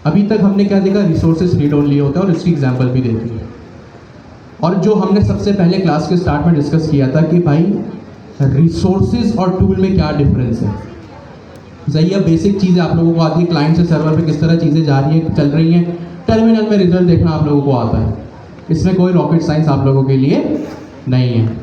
अभी तक हमने क्या देखा, रिसोर्सेज रीड ओनली होता है और इसकी एग्जांपल भी देखी। और जो हमने सबसे पहले क्लास के स्टार्ट में डिस्कस किया था कि भाई रिसोर्सेज और टूल में क्या डिफरेंस है। सही है, बेसिक चीज़ें आप लोगों को आती है, क्लाइंट से सर्वर पे किस तरह चीज़ें जा रही हैं, चल रही हैं, टर्मिनल में रिजल्ट देखना आप लोगों को आता है। इसमें कोई रॉकेट साइंस आप लोगों के लिए नहीं है।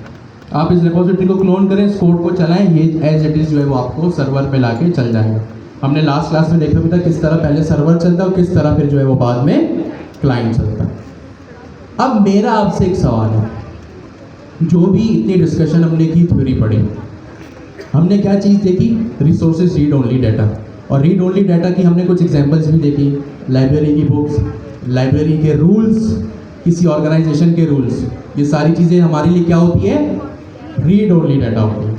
आप इस रिपोजिटरी को क्लोन करें, इस कोड को चलाएं, ये एज इट इज़ जो है वो आपको सर्वर पे लाके चल जाएगा। हमने लास्ट क्लास में देखा भी था किस तरह पहले सर्वर चलता है और किस तरह फिर जो है वो बाद में क्लाइंट चलता है। अब मेरा आपसे एक सवाल है, जो भी इतनी डिस्कशन हमने की, थ्योरी पढ़ी, हमने क्या चीज़ देखी, रिसोर्सेज रीड ओनली डाटा। और रीड ओनली डाटा की हमने कुछ एग्जांपल्स भी देखी, लाइब्रेरी की बुक्स, लाइब्रेरी के रूल्स, किसी ऑर्गेनाइजेशन के रूल्स, ये सारी चीज़ें हमारे लिए क्या होती है, रीड ओनली डाटा होती है।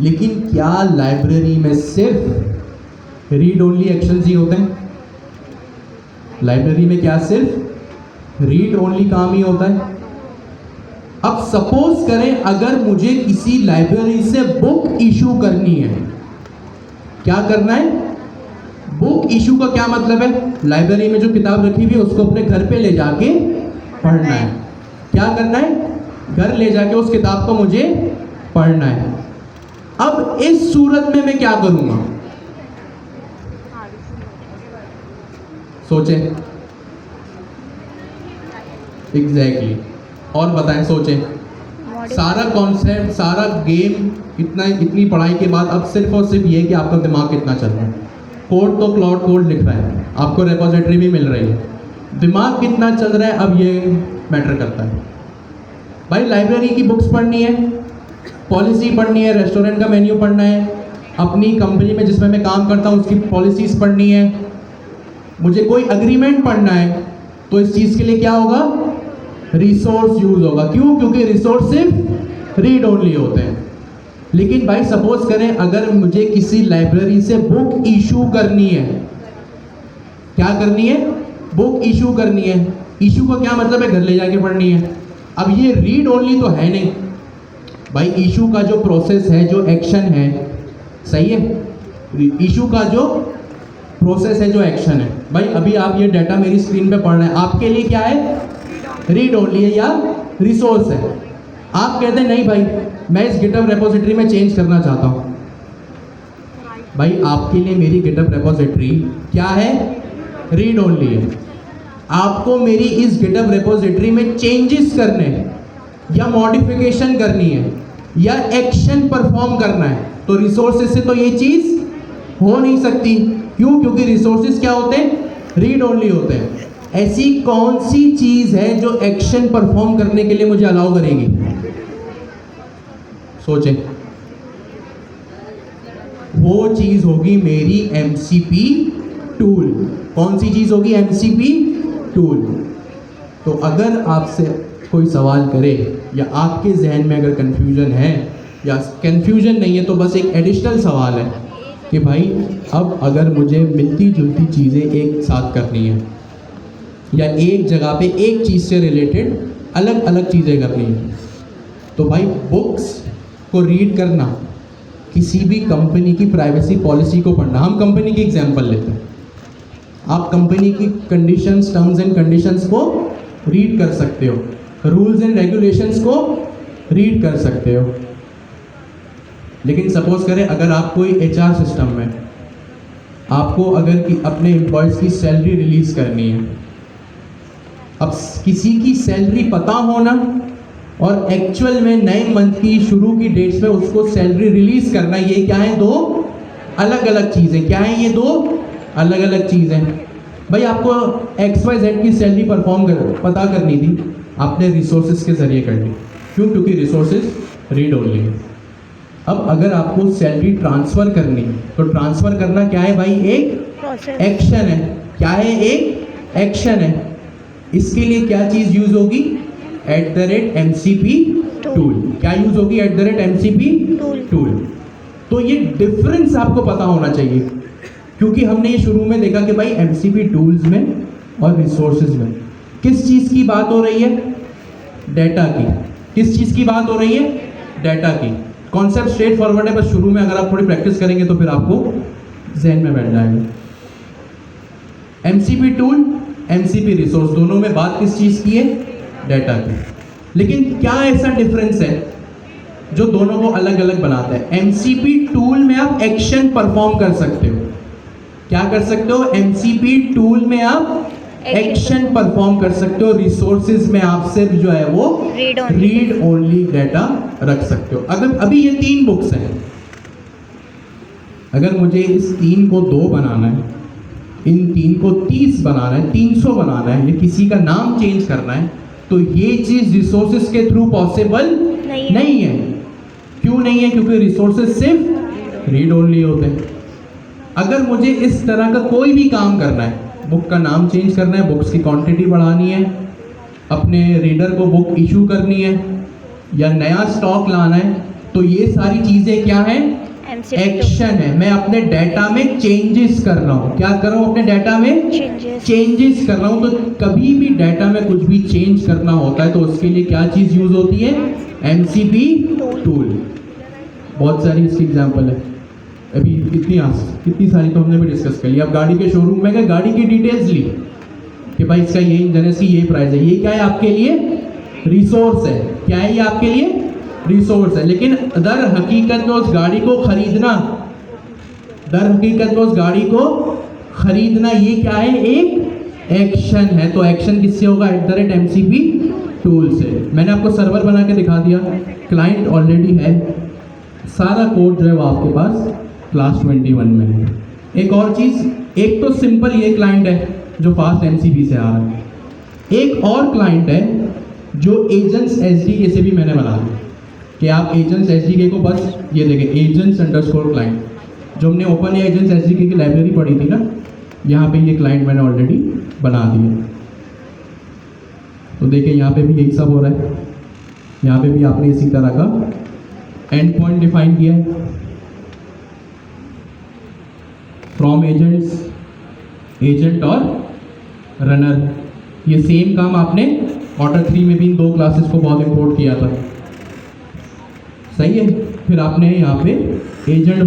लेकिन क्या लाइब्रेरी में सिर्फ रीड ओनली एक्शंस ही होते हैं? लाइब्रेरी में क्या सिर्फ रीड ओनली काम ही होता है? अब सपोज करें अगर मुझे किसी लाइब्रेरी से बुक इशू करनी है, क्या करना है, बुक इशू का क्या मतलब है, लाइब्रेरी में जो किताब रखी हुई है उसको अपने घर पे ले जाके पढ़ना है। क्या करना है, घर ले जाके उस किताब को मुझे पढ़ना है। अब इस सूरत में मैं क्या करूंगा, सोचें। एग्जैक्टली और बताएं, सोचें। सारा कॉन्सेप्ट, सारा गेम, इतनी पढ़ाई के बाद अब सिर्फ और सिर्फ ये कि आपका दिमाग कितना चल रहा है। कोड तो क्लाउड कोड लिख रहा है, आपको रेपोजिटरी भी मिल रही है, दिमाग कितना चल रहा है अब ये मैटर करता है। भाई लाइब्रेरी की बुक्स पढ़नी है, पॉलिसी पढ़नी है, रेस्टोरेंट का मेन्यू पढ़ना है, अपनी कंपनी में जिसमें मैं काम करता हूँ उसकी पॉलिसीज़ पढ़नी है, मुझे कोई अग्रीमेंट पढ़ना है, तो इस चीज़ के लिए क्या होगा, रिसोर्स यूज होगा। क्यों? क्योंकि रिसोर्स सिर्फ रीड ओनली होते हैं। लेकिन भाई सपोज करें अगर मुझे किसी लाइब्रेरी से बुक इशू करनी है, क्या करनी है, बुक इशू करनी है। इशू का क्या मतलब है, घर ले जाके पढ़नी है। अब ये रीड ओनली तो है नहीं भाई, इशू का जो प्रोसेस है, जो एक्शन है, सही है, इशू का जो प्रोसेस है, जो एक्शन है। भाई अभी आप ये डाटा मेरी स्क्रीन पे पढ़ रहे हैं, आपके लिए क्या है, रीड ओनली है या रिसोर्स है। आप कहते हैं नहीं भाई मैं इस गिटहब रेपोजिटरी में चेंज करना चाहता हूँ। भाई आपके लिए मेरी गिटहब रेपोजिटरी क्या है, रीड ओनली है। आपको मेरी इस गिटहब रेपोजिटरी में चेंजेस करने या मॉडिफिकेशन करनी है या एक्शन परफॉर्म करना है, तो रिसोर्सेज से तो ये चीज़ हो नहीं सकती। क्यों? क्योंकि रिसोर्सेज क्या होते हैं, रीड ओनली होते हैं। ऐसी कौन सी चीज़ है जो एक्शन परफॉर्म करने के लिए मुझे अलाउ करेगी, सोचें। वो चीज़ होगी मेरी MCP टूल। कौन सी चीज़ होगी, MCP टूल। तो अगर आपसे कोई सवाल करे या आपके जहन में अगर कंफ्यूजन है, या कंफ्यूजन नहीं है तो बस एक एडिशनल सवाल है कि भाई अब अगर मुझे मिलती जुलती चीज़ें एक साथ करनी है या एक जगह पे एक चीज़ से रिलेटेड अलग अलग चीज़ें करनी है, तो भाई बुक्स को रीड करना, किसी भी कंपनी की प्राइवेसी पॉलिसी को पढ़ना, हम कंपनी की एग्जांपल लेते हैं, आप कंपनी की कंडीशंस, टर्म्स एंड कंडीशंस को रीड कर सकते हो, रूल्स एंड रेगुलेशंस को रीड कर सकते हो। लेकिन सपोज करें अगर आप कोई HR सिस्टम में आपको अगर कि अपने एम्प्लॉयज़ की सैलरी रिलीज़ करनी है, अब किसी की सैलरी पता होना और एक्चुअल में नए मंथ की शुरू की डेट्स में उसको सैलरी रिलीज़ करना, ये क्या है? दो अलग अलग चीज़ें। क्या है ये? दो अलग अलग चीज़ें। भाई आपको XYZ की सैलरी पता करनी थी, आपने रिसोर्सेज के ज़रिए कर ली। क्यों? क्योंकि रिसोर्सेज रीड ओनली है। अब अगर आपको सैलरी ट्रांसफ़र करनी तो ट्रांसफ़र करना क्या है भाई? एक एक्शन है। क्या है? एक एक्शन है। इसके लिए क्या चीज़ यूज़ होगी? @MCP tool. क्या यूज़ होगी? @MCP tool. तो ये डिफरेंस आपको पता होना चाहिए, क्योंकि हमने ये शुरू में देखा कि भाई MCP टूल्स में और रिसोर्सेज में किस चीज़ की बात हो रही है? डेटा की। किस चीज़ की बात हो रही है? डेटा की। कॉन्सेप्ट स्ट्रेट फॉरवर्ड है, बस शुरू में अगर आप थोड़ी प्रैक्टिस करेंगे तो फिर आपको जहन में बैठ जाएगा। MCP टूल, MCP रिसोर्स, दोनों में बात किस चीज़ की है? डेटा की। लेकिन क्या ऐसा डिफरेंस है जो दोनों को अलग अलग बनाता है? MCP टूल में आप एक्शन परफॉर्म कर सकते हो। क्या कर सकते हो? MCP टूल में आप एक्शन परफॉर्म कर सकते हो। रिसोर्सेज में आप सिर्फ जो है वो रीड ओनली डाटा रख सकते हो। अगर अभी ये 3 बुक्स हैं, अगर मुझे इस 3 को 2 बनाना है, इन 3 को 30 बनाना है, 300 बनाना है, या किसी का नाम चेंज करना है, तो ये चीज़ रिसोर्सेज के थ्रू पॉसिबल नहीं है। क्यों नहीं है? क्योंकि रिसोर्सेज सिर्फ रीड ओनली होते हैं। अगर मुझे इस तरह का कोई भी काम करना है, बुक का नाम चेंज करना है, बुक्स की क्वांटिटी बढ़ानी है, अपने रीडर को बुक इशू करनी है, या नया स्टॉक लाना है, तो ये सारी चीज़ें क्या हैं? एक्शन है। मैं अपने डाटा में चेंजेस कर रहा हूँ। क्या कर रहा हूँ? अपने डाटा में चेंजेस कर रहा हूँ। तो कभी भी डाटा में कुछ भी चेंज करना होता है तो उसके लिए क्या चीज़ यूज़ होती है? MCP tool. बहुत सारी इसकी एग्जाम्पल है, अभी कितनी सारी तो हमने भी डिस्कस कर लिया। अब गाड़ी के शोरूम में गए, गाड़ी की डिटेल्स ली कि भाई इसका ये इंजन है, इसकी ये प्राइस है। ये क्या है? आपके लिए रिसोर्स है। क्या है? ये आपके लिए रिसोर्स है। लेकिन दर हकीकत में उस गाड़ी को खरीदना, ये क्या है? एक एक्शन है। तो एक्शन किससे होगा? @MCP टूल से। मैंने आपको सर्वर बना के दिखा दिया, क्लाइंट ऑलरेडी है, सारा कोड जो है वो आपके पास क्लास 21 में है। एक और चीज़, एक तो सिंपल ये क्लाइंट है जो फास्ट MCP से आ रहा है, एक और क्लाइंट है जो एजेंट्स SDK से भी मैंने बना दिया कि आप एजेंट्स SDK को बस ये देखें, agents_client, जो हमने ओपन एजेंट्स SDK की लाइब्रेरी पढ़ी थी ना, यहाँ पे ये क्लाइंट मैंने ऑलरेडी बना दिया। तो देखिए यहाँ पे भी यही सब हो रहा है। यहाँ पे भी आपने इसी तरह का एंड पॉइंट डिफाइन किया है, फ्रॉम एजेंट्स, एजेंट और रनर। ये सेम काम आपने Q3 में भी इन 2 क्लासेस को बहुत इंपोर्ट किया था, सही है। फिर आपने यहाँ पे एजेंट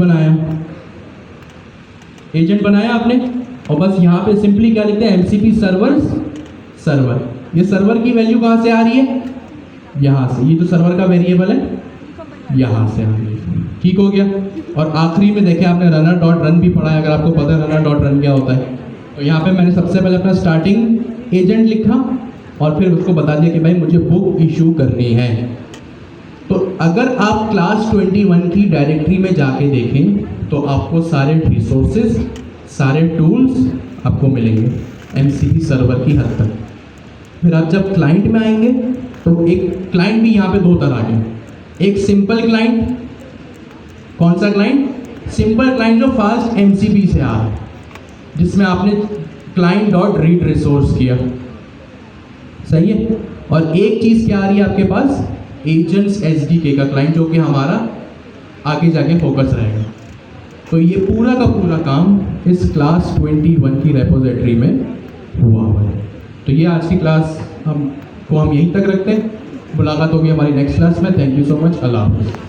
बनाया आपने, और बस यहाँ पे सिंपली क्या लिखते हैं? MCP server. ये सर्वर की वैल्यू कहाँ से आ रही है? यहाँ से। ये जो सर्वर का वेरिएबल है यहाँ से आ रही है। ठीक हो गया। और आखिरी में देखें आपने runner.run भी पढ़ा है, अगर आपको पता है runner.run क्या होता है। तो यहाँ पे मैंने सबसे पहले अपना स्टार्टिंग एजेंट लिखा और फिर उसको बता दिया कि भाई मुझे बुक इशू करनी है। तो अगर आप क्लास 21 की डायरेक्टरी में जाके देखें तो आपको सारे रिसोर्सेज, सारे टूल्स आपको मिलेंगे MCP सर्वर की हद तक। फिर आप जब क्लाइंट में आएंगे तो एक क्लाइंट भी यहाँ पे 2 तरह के, एक सिंपल क्लाइंट। कौन सा क्लाइंट? सिंपल क्लाइंट जो फास्ट MCP से आ रहा है, जिसमें आपने client.read रिसोर्स किया, सही है। और एक चीज़ क्या आ रही है आपके पास? एजेंट्स SDK का क्लाइंट, जो कि हमारा आगे जाके फोकस रहेगा। तो ये पूरा का पूरा काम इस क्लास 21 की रेपोजिटरी में हुआ है। तो ये आज की क्लास हम यहीं तक रखते हैं। मुलाकात होगी हमारी नेक्स्ट क्लास में। Thank you so much. Allah हाफ़िज़।